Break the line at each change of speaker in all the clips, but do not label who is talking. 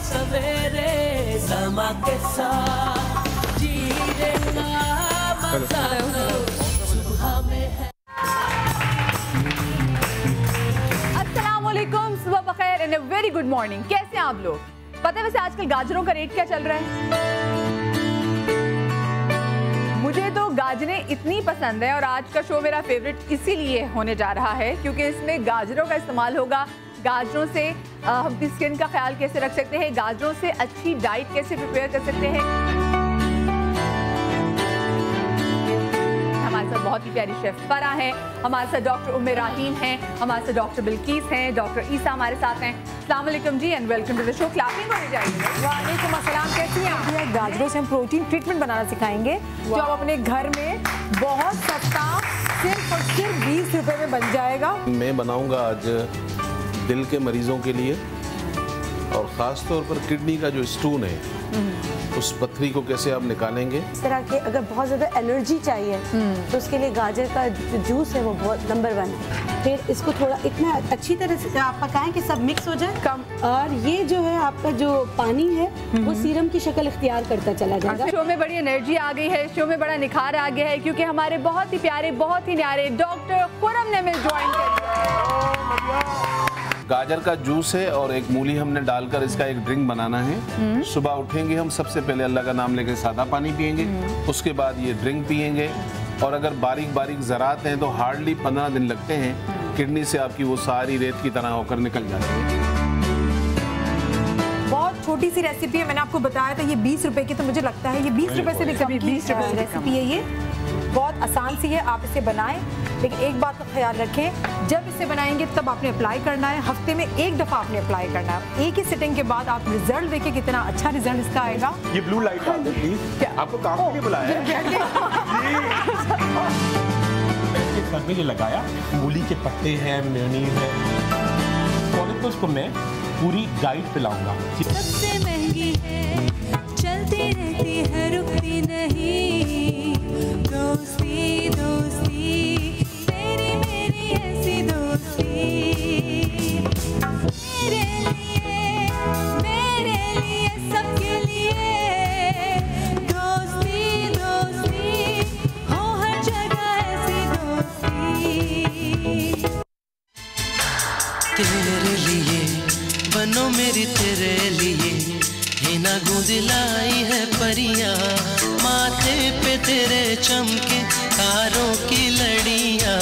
सवेरे समा के साथ जीने का मजा सुबह में है।
अस्सलाम वालेकुम, सुबह बखैर and a very good morning. कैसे हैं आप लोग? पता है वैसे आजकल गाजरों का रेट क्या चल रहा है? मुझे तो गाजरें इतनी पसंद है और आज का शो मेरा फेवरेट इसीलिए होने जा रहा है क्योंकि इसमें गाजरों का इस्तेमाल होगा। गाजरों से हम अपनी स्किन का ख्याल कैसे रख सकते हैं, गाजरों से अच्छी डाइट कैसे प्रिपेयर कर सकते हैं। हमारे साथ बहुत ही प्यारी शेफ फरा हैं, हमारे साथ डॉक्टर उम्मे राहीन हैं, हमारे साथ डॉक्टर बिल्कीस हैं, डॉक्टर ईसा हमारे साथ हैं। अस्सलाम वालेकुम जी and welcome to the show. Clapping होनी चाहिए।
वालेकुम अस्सलाम, कैसी हैं आप? गाजरों से हम प्रोटीन ट्रीटमेंट बनाना सिखाएंगे जो आप अपने घर में बहुत सस्ता सिर्फ और सिर्फ 20 रुपए में बन जाएगा।
मैं बनाऊंगा आज दिल के मरीजों के लिए और ख़ास तौर पर किडनी का जो स्टोन है उस पथरी को कैसे आप निकालेंगे।
इस तरह के अगर बहुत ज़्यादा एनर्जी चाहिए तो उसके लिए गाजर का जो जूस है वो बहुत नंबर 1 है। फिर इसको थोड़ा इतना अच्छी तरह से आप पकाएं कि सब मिक्स हो जाए कम, और ये जो है आपका जो पानी है वो सीरम की शक्ल इख्तियार करता चला जाएगा।
शो में बड़ी एनर्जी आ गई है, शो में बड़ा निखार आ गया है क्योंकि हमारे बहुत ही प्यारे बहुत ही न्यारे डॉक्टर खुरम ने मिल ज्वाइन कर।
गाजर का जूस है और एक मूली हमने डालकर इसका एक ड्रिंक बनाना है। सुबह उठेंगे हम सबसे पहले अल्लाह का नाम लेकर सादा पानी पिएंगे, उसके बाद ये ड्रिंक पिएंगे और अगर बारीक बारीक ज़रात हैं तो हार्डली 15 दिन लगते हैं किडनी से आपकी वो सारी रेत की तरह होकर निकल जाती है।
बहुत छोटी सी रेसिपी है, मैंने आपको बताया था ये 20 रुपए की, तो मुझे लगता है ये 20 रुपए से भी कम की रेसिपी है। ये बहुत आसान सी है, आप इसे बनाएं, लेकिन एक बात का ख्याल रखें, जब इसे बनाएंगे तब आपने अप्लाई करना है, हफ्ते में एक दफ़ा आपने अप्लाई करना है। एक ही सिटिंग के बाद आप रिजल्ट देखिए कितना अच्छा रिजल्ट इसका आएगा।
ये ब्लू लाइट डाल दो प्लीज, आपको काम के लिए बुलाया है। सर में ये लगाया, मूली के पत्ते हैं, मेयोनीज है, फॉलिकल्स को मैं पूरी डाइट पिलाऊंगा।
सबसे महंगी है, चलती रहती है, रुकती नहीं, दोस्ती दोस्ती तेरी मेरी ऐसी दोस्ती, मेरे लिए सबके लिए दोस्ती दोस्ती हो हर जगह ऐसी दोस्ती।
तेरे लिए बनो मेरी तेरे लिए है ना गूंज लाई है परियां, माथे पे तेरे चमके तारों की लड़ियां।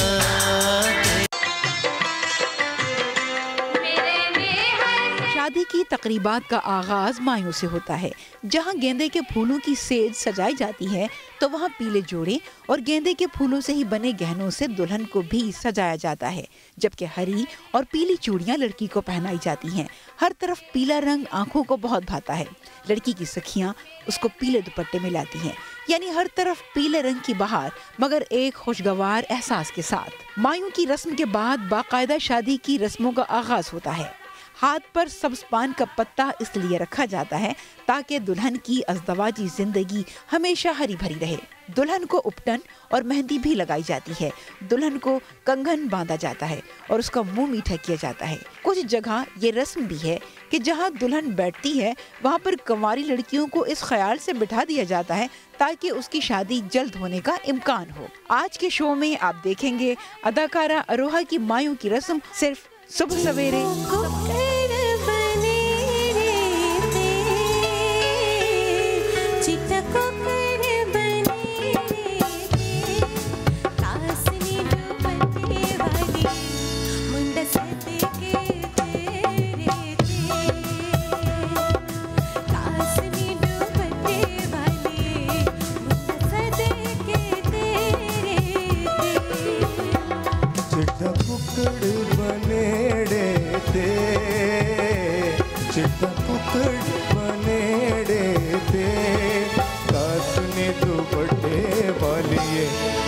शादी की तकरीबात का आगाज मायूं से होता है। जहां गेंदे के फूलों की सेज सजाई जाती है तो वहां पीले जोड़े और गेंदे के फूलों से ही बने गहनों से दुल्हन को भी सजाया जाता है, जबकि हरी और पीली चूड़ियां लड़की को पहनाई जाती हैं। हर तरफ पीला रंग आंखों को बहुत भाता है। लड़की की सखियां उसको पीले दुपट्टे में लाती हैं, यानी हर तरफ पीले रंग की बहार, मगर एक खुशगवार एहसास के साथ। मायूं की रस्म के बाद बाकायदा शादी की रस्मों का आगाज होता है। हाथ पर सब्ज पान का पत्ता इसलिए रखा जाता है ताकि दुल्हन की अज़दवाजी जिंदगी हमेशा हरी भरी रहे। दुल्हन को उपटन और मेहंदी भी लगाई जाती है। दुल्हन को कंगन बांधा जाता है और उसका मुंह मीठा किया जाता है। कुछ जगह ये रस्म भी है कि जहां दुल्हन बैठती है वहां पर कंवारी लड़कियों को इस ख्याल से बिठा दिया जाता है ताकि उसकी शादी जल्द होने का इम्कान हो। आज के शो में आप देखेंगे अदाकारा अरोहा की मायूं की रस्म सिर्फ सुबह सवेरे।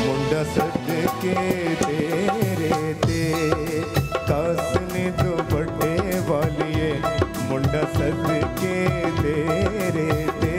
मुंडा सदके तेरे ते, कासने दुपट्टे वालिए मुंडा सदके तेरे ते।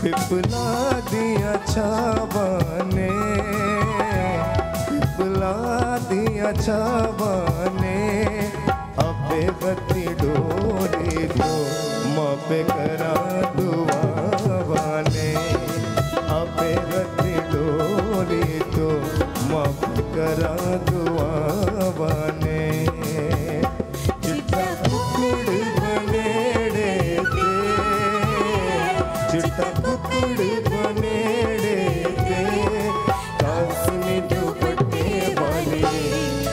पिपला दिया छावाने, पिपला दिया छावाने, अबे गति डोरी तो मापे करा दुआवाने, अबे गति डोरी तो मापे करा दुआवाने। चिट्टा कुकुड़ बनेड़े ते, चिट्टा कुकुड़ बनेड़े ते, कासनी दुपट्टे वाले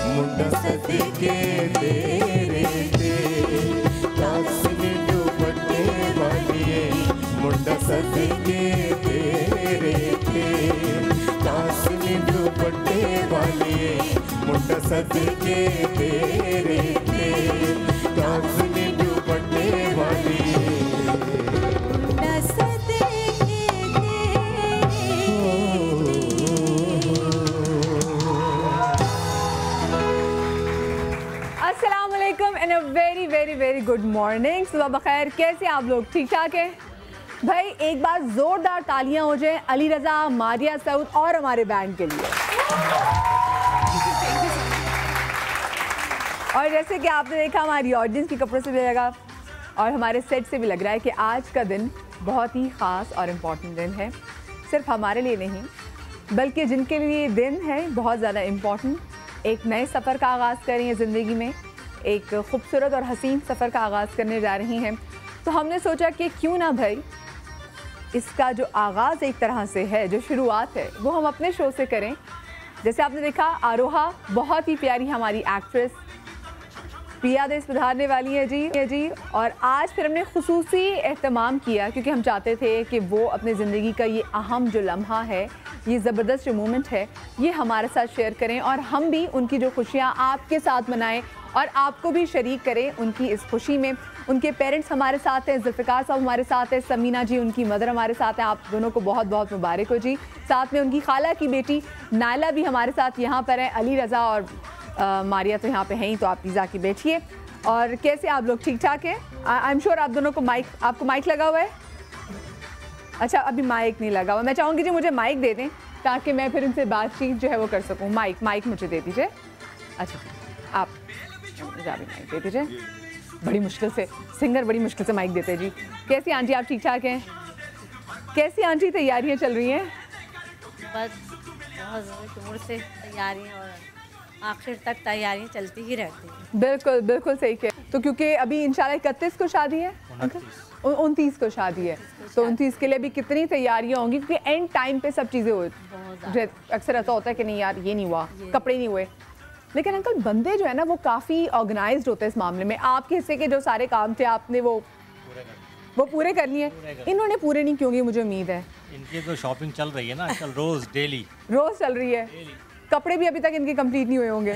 मुंडा सदके तेरे ते, कासनी दुपट्टे वाले मुंडा सदके तेरे ते, कासनी दुपट्टे वाले मुंडा सदके तेरे ते, कासनी दुपट्टे वाले।
अस्सलाम वालेकुम and a very very very good morning. सुबह बखैर, कैसे आप लोग? ठीक ठाक है भाई? एक बार जोरदार तालियां हो जाएं अली रज़ा, मारिया सऊद और हमारे बैंड के लिए। और जैसे कि आपने देखा हमारी ऑडियंस के कपड़ों से भी लगा और हमारे सेट से भी लग रहा है कि आज का दिन बहुत ही ख़ास और इम्पॉर्टेंट दिन है, सिर्फ हमारे लिए नहीं बल्कि जिनके लिए ये दिन है बहुत ज़्यादा इम्पॉर्टेंट। एक नए सफ़र का आगाज़ कर रही हैं ज़िंदगी में, एक खूबसूरत और हसीन सफ़र का आगाज़ करने जा रही हैं। तो हमने सोचा कि क्यों ना भाई इसका जो आगाज़ एक तरह से है, जो शुरुआत है, वो हम अपने शो से करें। जैसे आपने देखा आरोहा बहुत ही प्यारी हमारी एक्ट्रेस पिया देश पधारने वाली है जी। और आज फिर हमने खुसूसी एहतमाम किया क्योंकि हम चाहते थे कि वो अपने ज़िंदगी का ये अहम जो लम्हा है, ये ज़बरदस्त जो मोमेंट है, ये हमारे साथ शेयर करें और हम भी उनकी जो खुशियाँ आपके साथ मनाएं और आपको भी शरीक करें उनकी इस खुशी में। उनके पेरेंट्स हमारे साथ हैं, जुल्फ़िकार साहब हमारे साथ हैं, समीना जी उनकी मदर हमारे साथ हैं। आप दोनों को बहुत बहुत मुबारक हो जी। साथ में उनकी खाला की बेटी नायला भी हमारे साथ यहाँ पर है। अली रज़ा और मारिया तो यहाँ पे हैं ही, तो आप पिज़्ज़ा की बैठिए। और कैसे आप लोग? ठीक ठाक है? आई एम श्योर आप दोनों को आपको माइक लगा हुआ है? अच्छा, अभी माइक नहीं लगा हुआ। मैं चाहूँगी जी मुझे माइक दे दें ताकि मैं फिर उनसे बातचीत जो है वो कर सकूँ। माइक मुझे दे दीजिए। अच्छा, आप मुझे अभी माइक दे दीजिए। बड़ी मुश्किल से सिंगर बड़ी मुश्किल से माइक देते हैं जी। कैसी आंटी, आप ठीक ठाक हैं? कैसी आंटी तैयारियाँ चल रही हैं?
बस बहुत जोर से तैयारियाँ और आखिर तक तैयारियाँ चलती ही रहती हैं।
बिल्कुल बिल्कुल सही कह। तो क्योंकि अभी इंशाल्लाह 31 को शादी है, 29 को शादी है, तो 29 के लिए भी कितनी तैयारियाँ होंगी क्योंकि एंड टाइम पे सब चीज़ें होती। अक्सर ऐसा होता है कि नहीं यार ये नहीं हुआ, कपड़े नहीं हुए, लेकिन अंकल बंदे जो है ना वो काफ़ी ऑर्गेनाइज्ड होते हैं इस मामले में। आपके हिस्से के जो सारे काम थे आपने वो पूरे कर लिए, इन्होंने पूरे नहीं क्योंकि मुझे उम्मीद है
इनकी तो शॉपिंग चल रही है ना आजकल, रोज
चल रही है। कपड़े भी अभी तक इनके कंप्लीट नहीं हुए होंगे।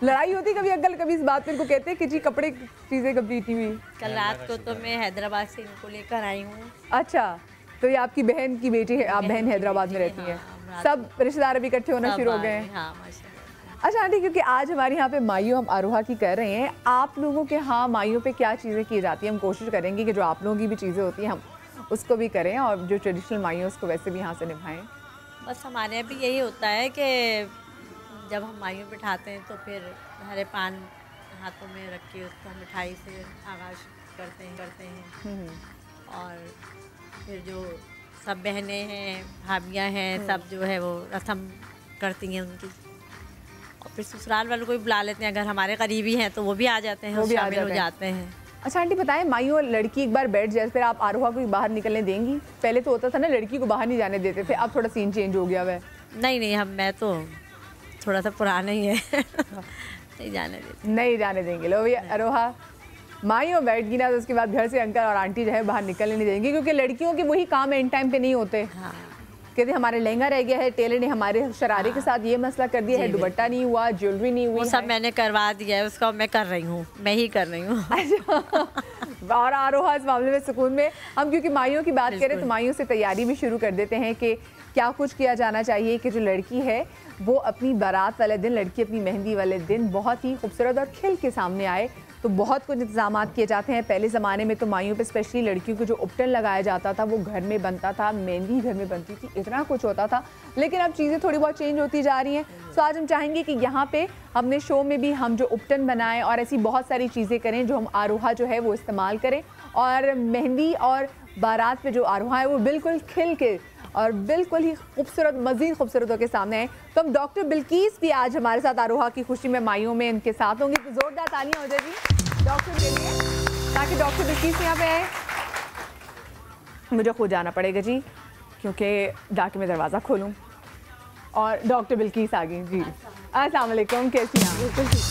लड़ाई होती कभी अंकल, कभी इस बात पे इनको कहते हैं कि जी कपड़े चीज़ें कंप्लीट नहीं हुई।
कल रात को तो मैं हैदराबाद से इनको लेकर आई हूँ।
अच्छा, तो ये आपकी बहन की बेटी है? आप बहन हैदराबाद में रहती हैं? सब रिश्तेदार अभी इकट्ठे होना शुरू हो गए हैं? अच्छा आंटी, क्योंकि आज हमारे यहाँ पे माइयों हम आरोहा की कर रहे हैं, आप लोगों के यहाँ माइयों पे क्या चीज़ें की जाती हैं? हम कोशिश करेंगे कि जो आप लोगों की भी चीज़ें होती हैं हम उसको भी करें और जो ट्रेडिशनल माइयों उसको वैसे भी यहाँ से निभाएं।
बस हमारे यहाँ भी यही होता है कि जब हम माइयों बिठाते हैं तो फिर हरे पान हाथों में रख के उसको हम मिठाई से आगाज़ करते हैं और फिर जो सब बहनें हैं, भाभियाँ हैं, सब जो है वो रस्म करती हैं उनकी, और फिर ससुराल वालों को भी बुला लेते हैं। अगर हमारे करीबी हैं तो वो भी आ जाते हैं, शामिल हो जाते हैं।
अच्छा आंटी बताएं, माई और लड़की एक बार बैठ जाए फिर आप आरोहा को बाहर निकलने देंगी? पहले तो होता था ना लड़की को बाहर नहीं जाने देते थे, अब थोड़ा सीन चेंज हो गया है।
नहीं, मैं तो थोड़ा सा पुराना ही है नहीं जाने देंगे। लो भैया आरोहा
माई और बैठ गई ना तो उसके बाद घर से अंकल और आंटी जो है बाहर निकलने नहीं देंगे, क्योंकि लड़कियों के वही काम एंड टाइम पे नहीं होते।
हाँ।
कहते हमारे लहंगा रह गया है, टेलर ने हमारे शरारे के साथ ये मसला कर दिया है, दुपट्टा नहीं हुआ, ज्वेलरी नहीं हुई,
वो सब मैंने करवा दिया है, उसका मैं कर रही हूँ, मैं ही कर रही हूँ।
और आरोहा इस मामले में सुकून में। हम क्योंकि माइयों की बात करें तो माइयों से तैयारी भी शुरू कर देते हैं कि क्या कुछ किया जाना चाहिए कि जो लड़की है वो अपनी बारात वाले दिन, लड़की अपनी मेहंदी वाले दिन बहुत ही खूबसूरत और खिल के सामने आए। तो बहुत कुछ इंतजाम किए जाते हैं। पहले ज़माने में तो माइयों पे स्पेशली लड़कियों को जो उपटन लगाया जाता था वो घर में बनता था, मेहंदी घर में बनती थी, इतना कुछ होता था। लेकिन अब चीज़ें थोड़ी बहुत चेंज होती जा रही हैं। तो आज हम चाहेंगे कि यहाँ पे हमने शो में भी हम जो उपटन बनाएं और ऐसी बहुत सारी चीज़ें करें जो हम आरोहा जो है वो इस्तेमाल करें, और मेहंदी और बारात पे जो आरोहा है वो बिल्कुल खिल के और बिल्कुल ही खूबसूरत, मज़ीद खूबसूरत के सामने है। तो हम डॉक्टर बिल्कीस भी आज हमारे साथ आरोहा की खुशी में माइयों में इनके साथ होंगे। तो ज़ोरदार तालियां हो जाएगी डॉक्टर के लिए, ताकि डॉक्टर बिल्कीस यहाँ पे आए। मुझे खुद जाना पड़ेगा जी, क्योंकि जाके मैं दरवाज़ा खोलूँ और डॉक्टर बिल्कीस आ गई जी। अस्सलाम वालेकुम, कैसी हैं?
बिल्कुल ठीक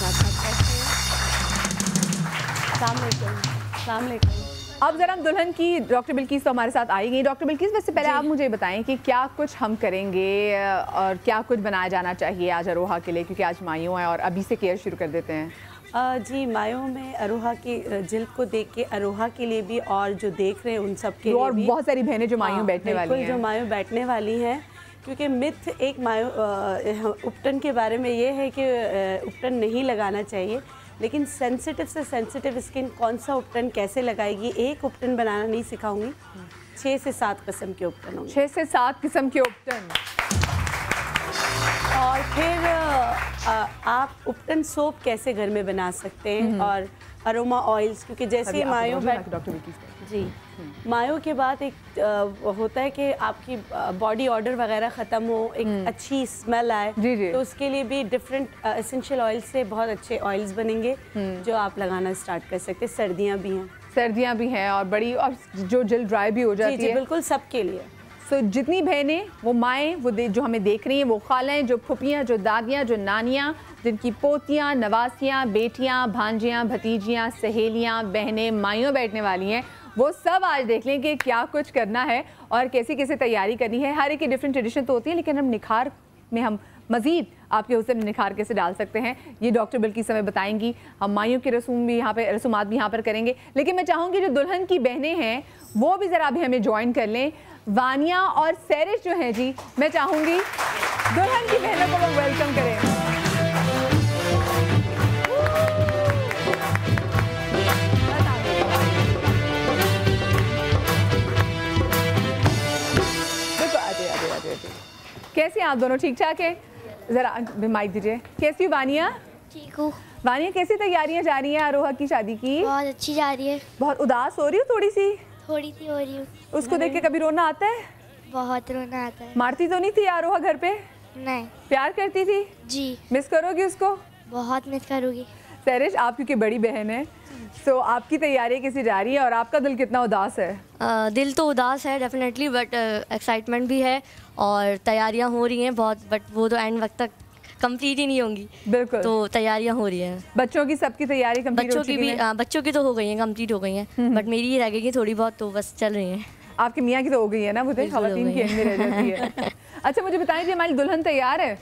ठाक।
अब जरा हम दुल्हन की, डॉक्टर बिल्कीस तो हमारे साथ आई गई। डॉक्टर बिल्कीस, वैसे पहले आप मुझे बताएं कि क्या कुछ हम करेंगे और क्या कुछ बनाया जाना चाहिए आज अरोहा के लिए, क्योंकि आज माइयों है और अभी से केयर शुरू कर देते हैं।
जी, मायों में अरोहा की जिल्द को देख के अरोहा के लिए भी और जो देख रहे हैं उन सब के लिए
और
भी,
बहुत सारी बहनें जो माइयों बैठने वाली हैं,
जो मायों बैठने वाली हैं, क्योंकि मिथ एक मायों उपटन के बारे में ये है कि उपटन नहीं लगाना चाहिए, लेकिन सेंसिटिव से सेंसिटिव स्किन कौन सा उपटन कैसे लगाएगी, एक उपटन बनाना नहीं सिखाऊंगी, 6 से 7 किस्म के उपटन होंगे।
6 से 7 किस्म के उपटन।
और फिर आप उपटन सोप कैसे घर में बना सकते हैं, और अरोमा ऑयल्स, क्योंकि जैसे मायों जी मायों के बाद एक होता है कि आपकी बॉडी ऑर्डर वगैरह ख़त्म हो, एक अच्छी स्मेल आए, तो उसके लिए भी डिफरेंट एसेंशियल ऑयल से बहुत अच्छे ऑयल्स बनेंगे जो आप लगाना स्टार्ट कर सकते हैं। सर्दियाँ भी हैं और बड़ी, और जो जल्द ड्राई भी हो जाती है। बिल्कुल सबके लिए।
तो जितनी बहनें, वो माएँ, वो जो हमें देख रही हैं, वो खालें, जो फुपियाँ, जो दादियाँ, जो नानियाँ, जिनकी पोतियाँ, नवासियाँ, बेटियाँ, भांजियाँ, भतीजियाँ, सहेलियाँ, बहनें माइयों बैठने वाली हैं, वो सब आज देख लें कि क्या कुछ करना है और कैसी कैसे तैयारी करनी है। हर एक की डिफरेंट ट्रेडिशन तो होती है, लेकिन हम निखार में हम मज़ीद आपके हुस्न में निखार कैसे डाल सकते हैं, ये डॉक्टर बिल्कीस समय बताएंगी। हम माइयों के रसूम भी यहाँ पे, रसूमात भी यहाँ पर करेंगे, लेकिन मैं चाहूँगी जो दुल्हन की बहनें हैं वो भी ज़रा अभी हमें ज्वाइन कर लें। वानिया और सैरिश जो हैं जी, मैं चाहूँगी दुल्हन की बहनों को वो वेलकम करें। कैसी हैं आप दोनों? ठीक ठाक है? ज़रा माइक दीजिए। कैसी हो वानिया?
ठीक हूँ।
वानिया, कैसी तैयारियां जा रही हैं आरोहा की शादी की?
बहुत अच्छी जा रही है।
बहुत उदास हो रही हो? थोड़ी सी
हो रही हूँ।
उसको देख के कभी रोना आता है?
बहुत रोना आता है।
मारती तो नहीं थी आरोहा घर पे?
नहीं।
प्यार करती थी?
जी।
मिस करोगी उसको?
बहुत मिस करूँगी।
सैरिश, आप क्योंकि बड़ी बहन है, तो आपकी तैयारी कैसी जा रही है और आपका दिल कितना उदास है?
दिल तो उदास है डेफिनेटली, बट एक्साइटमेंट भी है और तैयारियां हो रही हैं बहुत, बट वो तो एंड वक्त तक कंप्लीट ही नहीं होंगी।
बिल्कुल।
तो तैयारियां हो रही हैं।
बच्चों की सबकी तैयारी कंप्लीट हो चुकी है?
बच्चों की तो हो गई हैं, कंप्लीट हो गई हैं, बट मेरी ही रह गई थोड़ी बहुत, तो बस चल रही हैं।
आपकी मियाँ की तो हो गई है ना, वो तो ख़वातीन की में रह जाती है। अच्छा, मुझे बताइए जी, हमारी दुल्हन तैयार है?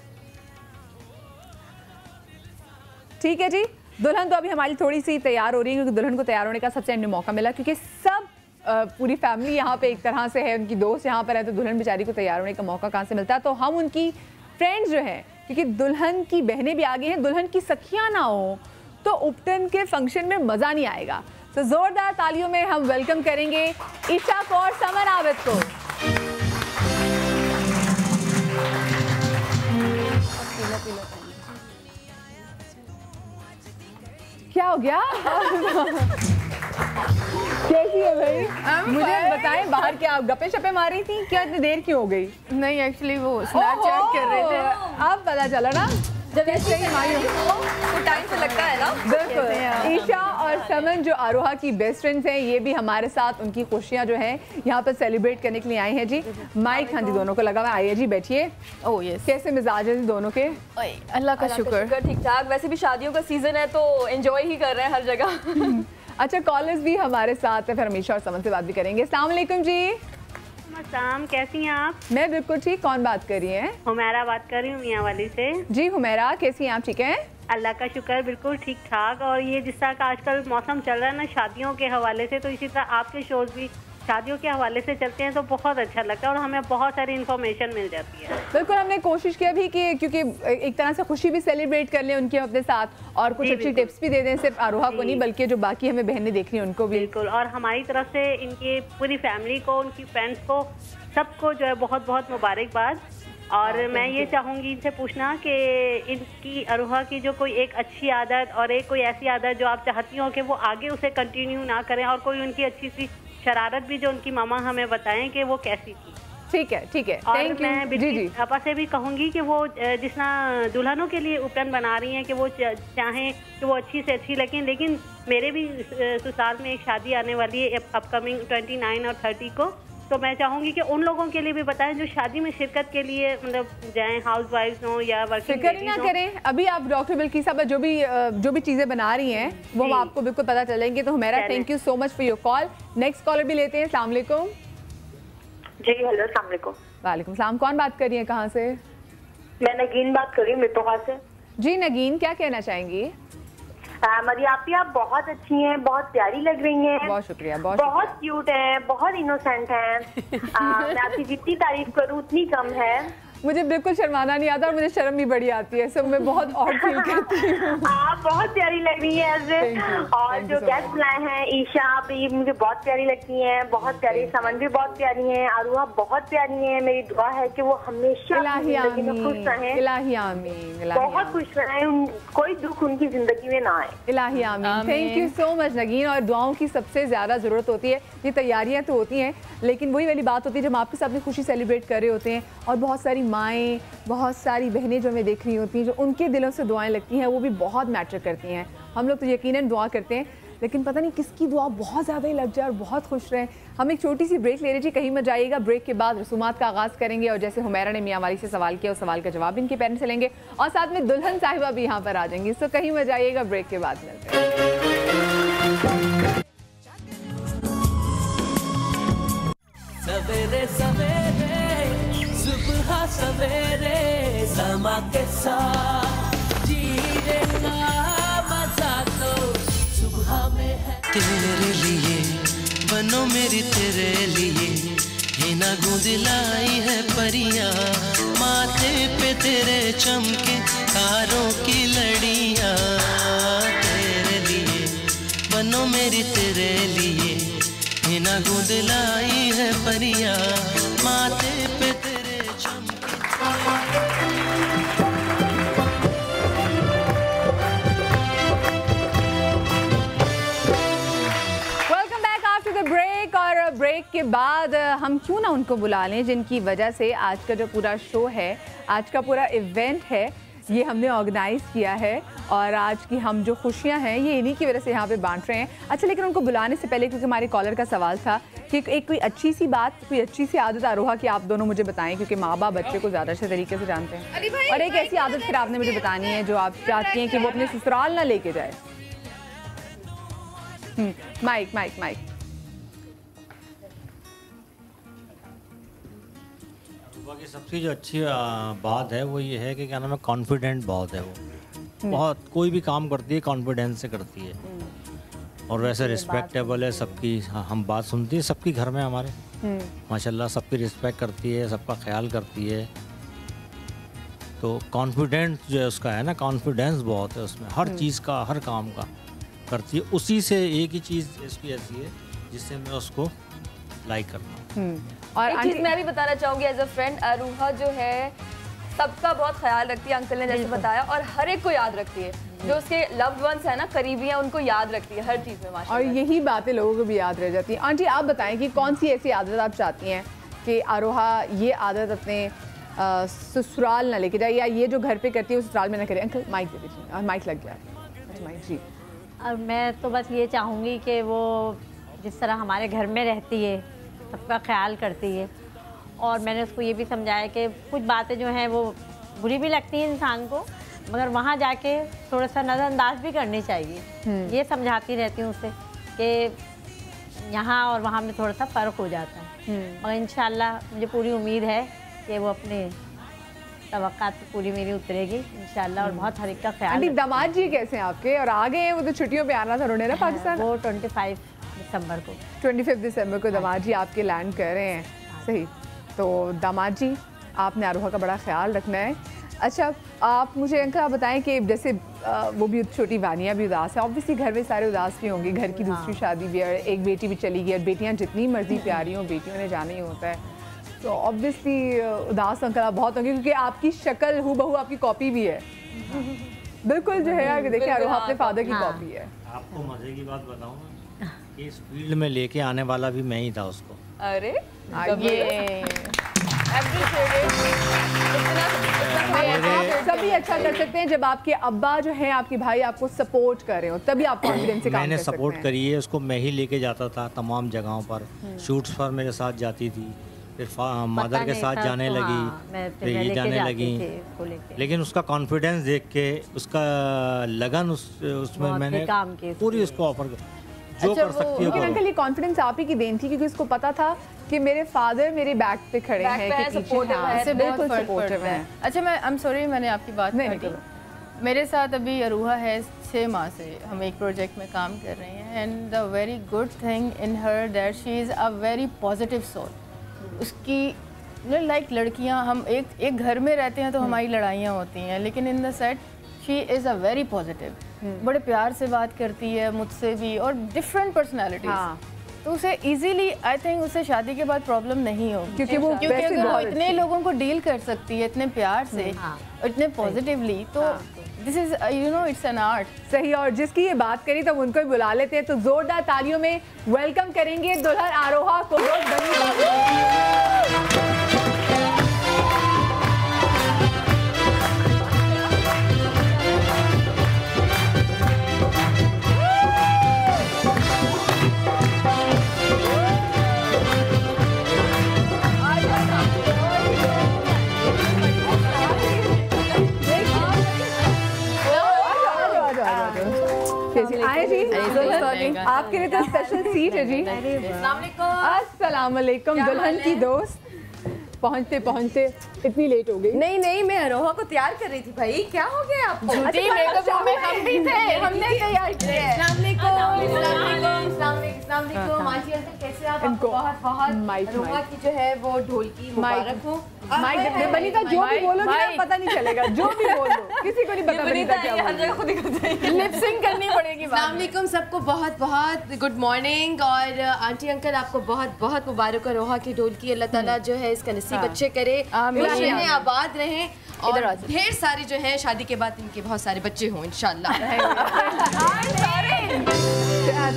ठीक है जी, दुल्हन तो अभी हमारी थोड़ी सी तैयार हो रही है, क्योंकि दुल्हन को तैयार होने का सबसे एंड में मौका मिला, क्योंकि सब पूरी फैमिली यहाँ पे एक तरह से है, उनकी दोस्त यहाँ पर है, तो दुल्हन बेचारी को तैयार होने का मौका कहाँ से मिलता है। तो हम उनकी फ्रेंड्स जो हैं, क्योंकि दुल्हन की बहनें भी आगे हैं, दुल्हन की सखियाँ ना हो तो उपटन के फंक्शन में मज़ा नहीं आएगा। तो ज़ोरदार तालियों में हम वेलकम करेंगे ईशा को और समर आबिद को। क्या हो गया? कैसी है भाई? मुझे बताएं, बाहर क्या आप गप्पे शप्पे मार रही थी क्या? इतनी देर क्यों हो गई?
नहीं, एक्चुअली वो स्नैपचैट कर रहे थे।
अब पता चला ना, जब ऐसे ही मायूं
तो टाइम से लगता है ना।
बिल्कुल। ईशा और समन जो आरोहा की बेस्ट फ्रेंड्स हैं, ये भी हमारे साथ उनकी खुशियाँ जो हैं यहाँ पर सेलिब्रेट करने के लिए आए हैं जी। माइक हाँ जी दोनों को लगा हुआ, आइए जी बैठिए।
Oh yes.
कैसे मिजाज है जी दोनों के?
अल्लाह का शुक्र, ठीक ठाक। वैसे भी शादियों का सीजन है तो एंजॉय ही कर रहे हैं हर जगह।
अच्छा, कॉलर्स भी हमारे साथ है, फिर हम ईशा और समन से बात भी करेंगे। अस्सलाम वालेकुम जी।
अस्सलाम, कैसी हैं आप?
मैं बिल्कुल ठीक। कौन बात कर रही हैं?
हुमैरा बात कर रही हूँ मियाँ वाली से।
जी हुमैरा, कैसी हैं आप? ठीक हैं?
अल्लाह का शुक्र, बिल्कुल ठीक ठाक। और ये जिस तरह का आजकल मौसम चल रहा है ना शादियों के हवाले से, तो इसी तरह आपके शोज भी शादियों के हवाले से चलते हैं तो बहुत अच्छा लगता है और हमें बहुत सारी इन्फॉर्मेशन मिल जाती है।
बिल्कुल, हमने कोशिश किया भी कि क्योंकि एक तरह से खुशी भी सेलिब्रेट कर लें उनके अपने साथ और कुछ अच्छी टिप्स भी दे दें, सिर्फ आरोहा को नहीं बल्कि जो बाकी हमें बहनें देख रही हैं उनको भी।
बिल्कुल, और हमारी तरफ से इनकी पूरी फैमिली को, उनकी फ्रेंड्स को, सबको जो है बहुत बहुत मुबारकबाद। और मैं ये चाहूँगी इनसे पूछना कि इनकी आरोहा की जो कोई एक अच्छी आदत और एक कोई ऐसी आदत जो आप चाहती हो कि वो आगे उसे कंटिन्यू ना करें, और कोई उनकी अच्छी सी शरारत भी जो उनकी मामा हमें बताएं कि वो कैसी थी।
ठीक है, ठीक है,
और मैं बिल्कुल आपा से भी कहूँगी कि वो जिस तरह दुल्हनों के लिए उपकरण बना रही हैं कि वो चाहें कि वो अच्छी से अच्छी लगें, लेकिन मेरे भी ससुराल में एक शादी आने वाली है अपकमिंग 29 और 30 को, तो मैं चाहूँगी कि उन लोगों के लिए भी बताएं जो शादी में शिरकत के लिए मतलब जाएं, हाउस वाइफ हो या वर्किंग
लेडीज ना करें। अभी आप डॉक्टर बिल्की साहब जो भी चीज़ें बना रही हैं वो आपको बिल्कुल पता चलेंगे। तो हमारा thank you so much for your call. Next collar भी लेते हैं। अस्सलाम वालेकुम।
जी हेलो, अस्सलाम वालेकुम।
वालेकुम सलाम। कौन बात कर रही है, कहाँ से?
मैं नगीन बात कर रही हूँ मितोहा से।
जी नगीन, क्या कहना चाहेंगी?
मरियापी, आप बहुत अच्छी हैं, बहुत प्यारी लग रही हैं।
बहुत शुक्रिया।
बहुत क्यूट हैं, बहुत इनोसेंट हैं। मैं आपकी जितनी तारीफ करूँ उतनी कम है।
मुझे बिल्कुल शर्माना नहीं आता और मुझे शर्म भी बड़ी आती है, सब मैं बहुत और फील करती हूँ।
आप बहुत प्यारी लग रही हैं ऐसे। और जो गेस्ट लाए हैं ईशा, आप ये मुझे बहुत प्यारी लगती हैं, बहुत प्यारी। समन भी बहुत प्यारी हैं, आरुहा बहुत प्यारी हैं। मेरी दुआ है कि वो हमेशा जिंदगी में खुश रहें,
इलाही आमीन,
बहुत खुश रहें, कोई दुख उनकी जिंदगी में ना आए।
इलाही आमीन। Thank you so much Nageen. और दुआओं की सबसे ज्यादा जरूरत होती है। ये तैयारियां तो होती हैं लेकिन वही वाली बात होती है जब आपके साथ में खुशी सेलिब्रेट कर रहे होते हैं और बहुत सारी माएँ, बहुत सारी बहनें जो हमें देख रही होती हैं, जो उनके दिलों से दुआएं लगती हैं, वो भी बहुत मैटर करती हैं। हम लोग तो यकीनन दुआ करते हैं लेकिन पता नहीं किसकी दुआ बहुत ज़्यादा ही लग जाए और बहुत खुश रहें। हम एक छोटी सी ब्रेक ले रहे जी, कहीं मत जाइएगा। ब्रेक के बाद रसूमात का आगाज़ करेंगे और जैसे हुमैरा ने मियाँ वाली से सवाल किया उस सवाल का जवाब इनके पेरेंट्स से लेंगे और साथ में दुल्हन साहिबा भी यहाँ पर आ जाएंगी। तो कहीं मत जाइएगा, ब्रेक के बाद मिलते हैं।
सवेरे सवेरे सुबह सवेरे समा के साथ जीने का मजा तो सुबह में है। तेरे लिए बनो मेरी तेरे लिए ये ना गूंजलाई है परियां, माथे पे तेरे चमके तारों की लड़ियां। तेरे लिए बनो मेरी तेरे लिए ये ना गूंजलाई है परियां, माथे पे तेरे चमके।
Welcome back after the break. और ब्रेक के बाद हम क्यों ना उनको बुला लें जिनकी वजह से आज का जो पूरा शो है, आज का पूरा इवेंट है, ये हमने ऑर्गेनाइज किया है और आज की हम जो खुशियां हैं ये इन्हीं की वजह से यहाँ पे बांट रहे हैं। अच्छा, लेकिन उनको बुलाने से पहले क्योंकि हमारे कॉलर का सवाल था कि एक कोई अच्छी सी बात, कोई अच्छी सी आदत आरोहा की आप दोनों मुझे बताएं, क्योंकि माँ बाप बच्चे को ज़्यादा अच्छे तरीके से जानते हैं, और एक ऐसी आदत फिर आपने मुझे बतानी है जो आप चाहती हैं कि वो अपने ससुराल ना लेके जाए। Mic mic mic.
की सबसे जो अच्छी बात है वो ये है कि क्या नाम है, कॉन्फिडेंट बहुत है वो। बहुत कोई भी काम करती है कॉन्फिडेंस से करती है और वैसे रिस्पेक्टेबल है सबकी। हम बात सुनती है सबकी घर में हमारे, माशाल्लाह सबकी रिस्पेक्ट करती है, सबका ख्याल करती है। तो कॉन्फिडेंस जो है उसका है ना, कॉन्फिडेंस बहुत है उसमें, हर चीज़ का, हर काम का करती है। उसी से एक ही चीज़ इसकी ऐसी है जिससे मैं उसको लाइक करता हूँ।
और एक चीज़ मैं भी बताना चाहूँगी एज अ फ्रेंड, आरोहा जो है सबका बहुत ख्याल रखती है, अंकल ने जैसे बताया, और हर एक को याद रखती है। जो उसके लव्ड वंस है ना, करीबी हैं, उनको याद रखती है हर चीज़ में माशाल्लाह।
और यही बातें लोगों को भी याद रह जाती हैं। आंटी आप बताएं कि कौन सी ऐसी आदत आप चाहती हैं कि आरोहा ये आदत अपने ससुराल ना लेके जाए, या ये जो घर पे करती है वो ससुराल में ना करे। अंकल माइक दे दीजिए, और माइक लग जाए। माइक जी।
और मैं तो बस ये चाहूँगी कि वो जिस तरह हमारे घर में रहती है, सबका ख्याल करती है, और मैंने उसको ये भी समझाया कि कुछ बातें जो हैं वो बुरी भी लगती हैं इंसान को, मगर वहाँ जाके थोड़ा सा नज़रअंदाज भी करनी चाहिए। ये समझाती रहती हूँ उससे कि यहाँ और वहाँ में थोड़ा सा फ़र्क हो जाता है। और इंशाल्लाह मुझे पूरी उम्मीद है कि वो अपने तवक्कात पूरी मेरी उतरेगी इंशाल्लाह, और बहुत हर एक का ख्याल।
दामाद जी कैसे हैं आपके? और आ गए हैं, वो तो छुट्टियों पे आना था उन्होंने ना पाकिस्तान।
वो 25
दिसंबर को।
25 दिसंबर को दामाद जी आपके लैंड कर रहे हैं। सही, तो दामाद जी आपने आरोहा का बड़ा ख्याल रखना है। अच्छा, आप मुझे अंकल आप बताएं कि जैसे वो भी छोटी वानिया भी उदास है, ऑब्वियसली घर में सारे उदास भी होंगे, घर की दूसरी शादी भी है, एक बेटी भी चली गई और बेटियां जितनी मर्जी प्यारी हों बेटियों ने जाना ही होता है, तो ऑब्वियसली उदास अंकल आप बहुत होंगे क्योंकि आपकी शक्ल हूबहू आपकी कॉपी भी है। बिल्कुल जो है देखिए आरोहा अपने फादर की कॉपी है।
आपको मजे की बात बताऊं ना, इस फील्ड में लेके आने वाला भी मैं ही था उसको।
अरे
ये सभी अच्छा कर सकते हैं जब आपके अब्बा जो है आपके भाई आपको सपोर्ट कर रहे हो, तभी आप कॉन्फिडेंस से काम कर सकते हैं।
मैंने सपोर्ट करी है उसको, मैं ही लेके जाता था तमाम जगहों पर, शूट्स पर मेरे साथ जाती थी, फिर मदर के साथ जाने लगी, फिर ये जाने लगी, लेकिन उसका कॉन्फिडेंस देख के, उसका लगन उसमें मैंने पूरी उसको ऑफर जो कर सकती है।
लेकिन अंकल ये कॉन्फिडेंस आप ही की देन थी क्योंकि उसको पता था कि मेरे फादर मेरे बैक पे खड़े हैं, कि
बिल्कुल सपोर्टिव है। अच्छा, मैं आई एम सॉरी मैंने आपकी बात नहीं की। मेरे साथ अभी अरूहा है 6 माह से, हम एक प्रोजेक्ट में काम कर रहे हैं, and the very good thing in her that she is a very positive soul. उसकी लाइक लड़कियां, हम एक घर में रहते हैं तो हमारी लड़ाइयाँ होती हैं, लेकिन in the set she is a very positive, बड़े प्यार से बात करती है मुझसे भी, और डिफरेंट पर्सनैलिटीज, तो उसे इजीली आई थिंक उसे शादी के बाद प्रॉब्लम नहीं होगी क्योंकि अगर वो इतने लोगों को डील कर सकती है इतने प्यार से और इतने पॉजिटिवली, तो this is you know it's an art.
सही, और जिसकी ये बात करी तो उनको ही बुला लेते हैं, तो जोरदार तालियों में वेलकम करेंगे दुल्हन आरोहा को। आए जी, आपके लिए तो स्पेशल सीट है जी। अस्सलाम वालेकुम दुल्हन की दोस्त। पहुंचते पहुंचते इतनी लेट हो गई।
नहीं नहीं, मैं अरोहा को तैयार कर रही थी भाई, क्या हो गया आपको?
झूठी मेकअप रूम में हम भी थे, हमने तैयार किया।
अस्सलाम वालेकुम माजी अंकल, कैसे आप? आपको बहुत बहुत अरोहा की जो है वो ढोलकी मुबारक हो।
बनीता जो भी बोलोगे ना पता नहीं चलेगा, जो भी बोलो किसी को नहीं पता बनीता क्या बोल रही है, खुद ही को
लिप सिंक करनी पड़ेगी।
अस्सलाम वालेकुम सबको बहुत बहुत गुड मॉर्निंग, और आंटी अंकल आपको बहुत बहुत मुबारक हो अरोहा की ढोलकी। अल्लाह ताला जो है इसका नसीब अच्छे करे, खुश रहें, आबाद रहें, और ढेर सारे जो है शादी के बाद इनके बहुत सारे बच्चे हों इंशाल्लाह।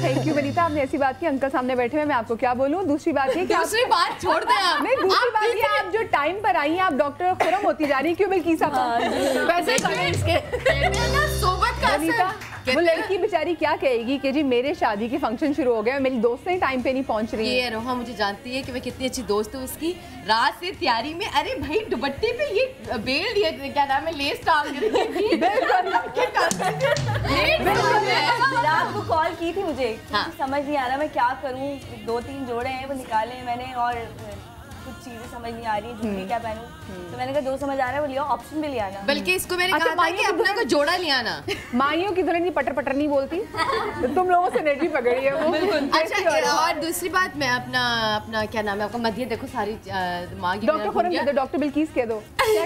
थैंक यू बनीता, आपने ऐसी बात की, अंकल सामने बैठे हुए, मैं आपको क्या बोलूं। दूसरी बात है कि
दूसरी बात छोड़ दें आप।
नहीं, दूसरी बात ये आप जो टाइम पर आई हैं, आप डॉक्टर खुरम होती जा रही है, क्यों बिल्किसा
वैसे सोबत का
बनीता, वो लड़की बेचारी क्या कहेगी कि जी मेरे शादी के फंक्शन शुरू हो गए, मेरी दोस्तें टाइम पे नहीं पहुंच रही।
ये अरोहा मुझे जानती है कि मैं कितनी अच्छी दोस्त हूँ उसकी। रात से तैयारी में, अरे भाई दुपट्टे पे ये बेल दिया, क्या नाम है, लेस डाल दी।
रात को कॉल की थी मुझे, समझ नहीं आ रहा मैं क्या करूँ, 2-3 जोड़े हैं वो निकाले मैंने, और कुछ चीजें समझ नहीं आ रही, झुमकी क्या पहनूं, तो मैंने कहा जो समझ आ रहा है वो लिया, ऑप्शन भी लिया ना।
बल्कि इसको मैंने कहा था कि अपना को जोड़ा लिया ना।
माइयों की दुल्हन की पटर पटर नहीं बोलती, तो तुम लोगों से नेट भी पकड़ी है वो।
अच्छा, और दूसरी बात, मैं अपना क्या नाम है आपका, मध्य देखो सारी दिमाग,
डॉक्टर खुरम कह दो, डॉक्टर बिल्किस कह दो, क्या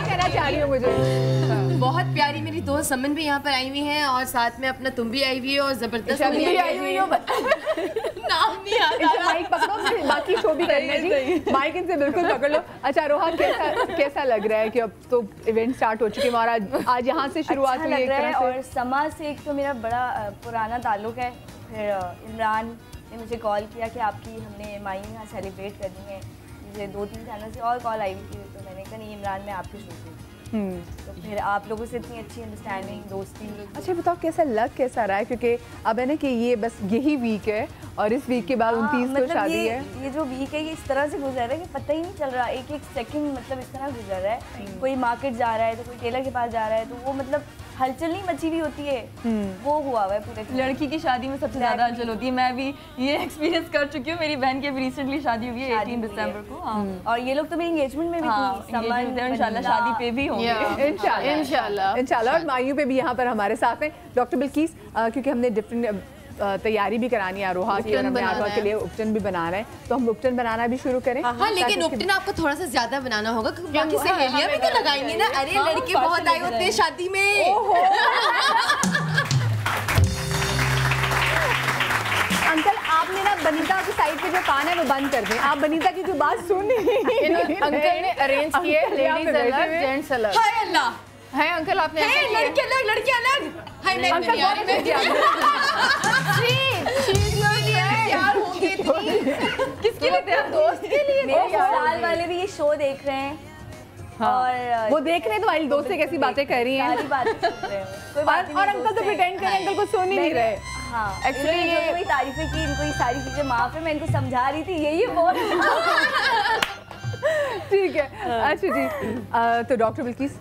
कहना चाह रही हो मुझे।
बहुत प्यारी मेरी दोस्त समन भी यहाँ पर आई हुई हैं, और साथ में अपना तुम भी आई हुई हो, और जबरदस्त
आई हुई हो,
नाम नहीं आता,
माइक पकड़ो, बाकी शो भी करना है जी, माइक इनसे बिल्कुल पकड़ लो। अच्छा रोहा, कैसा लग रहा है कि अब तो इवेंट स्टार्ट हो चुके हैं और आज यहाँ से शुरुआत हुई एक तरह से?
और समा से एक तो मेरा बड़ा पुराना ताल्लुक है, फिर इमरान ने मुझे कॉल किया कि आपकी हमने मायू यहाँ सेलिब्रेट करनी है, मुझे 2-3 चैनल से और कॉल आई हुई थी, तो मैंने कहा नहीं इमरान मैं आपके शो से, तो फिर आप लोगों से इतनी अच्छी अंडरस्टैंडिंग दोस्ती।
अच्छा बताओ कैसा लग कैसा रहा है, क्योंकि अब है ना कि ये बस यही वीक है और इस वीक के बाद 29 को शादी है।
ये जो वीक है ये इस तरह से गुजर रहा है कि पता ही नहीं चल रहा, एक एक सेकंड मतलब इस तरह गुजर रहा है, कोई मार्केट जा रहा है तो कोई टेलर के पास जा रहा है, तो वो मतलब हलचल नहीं मची हुई होती है, वो हुआ है पूरे।
लड़की की शादी में सबसे ज़्यादा हलचल होती है, मैं भी ये एक्सपीरियंस कर चुकी हूँ, मेरी बहन की अभी रिसेंटली शादी हुई है 18 दिसंबर को। हाँ।
और ये लोग तो मेरी एंगेजमेंट में भी थी,
इंशाल्लाह शादी पे भी होंगे
इंशाल्लाह। और मायू पे भी यहाँ पर हमारे साथ हैं डॉक्टर बिल्किस, क्योंकि हमने डिफरेंट तैयारी भी करानी है आरोहा की, और हमें आरोहा के लिए उपटन भी बनाना है, तो हम उपटन बनाना भी शुरू करें।
हाँ, लेकिन उपटन आपको थोड़ा सा ज्यादा बनाना होगा क्योंकि बाकी सहेलियां भी तो लगाएंगे ना। अरे लड़के बहुत आए होते हैं शादी में।
अंकल आपने ना बनीता की साइड पे जो कान है वो बंद कर दें, आप बनीता की जो बात सुन
अंकल ने अरेंज किए, लेडीज अलग जेंट्स अलग।
हाय अल्लाह,
है अंकल आपने
लड़के अलग लड़के अलग। हाय मैं
अंकल
यार होंगे
किसके लिए थे आप? दोस्त के लिए। मेरे ससुराल वाले भी ये शो देख रहे हैं।
हाँ।
और
वो देख रहे हैं तुम्हारी दोस्त से कैसी बातें कर रही हैं,
सारी बातें सुन रहे हैं।
और अंकल तो प्रिटेंड करें अंकल को सुन ही नहीं रहे।
हाँ, एक्चुअली ये कोई तारीफें की, इनको ये सारी चीजें माफ है, मैं इनको समझा रही थी, यही बोल।
ठीक है, अच्छा जी। तो डॉक्टर बिल्किस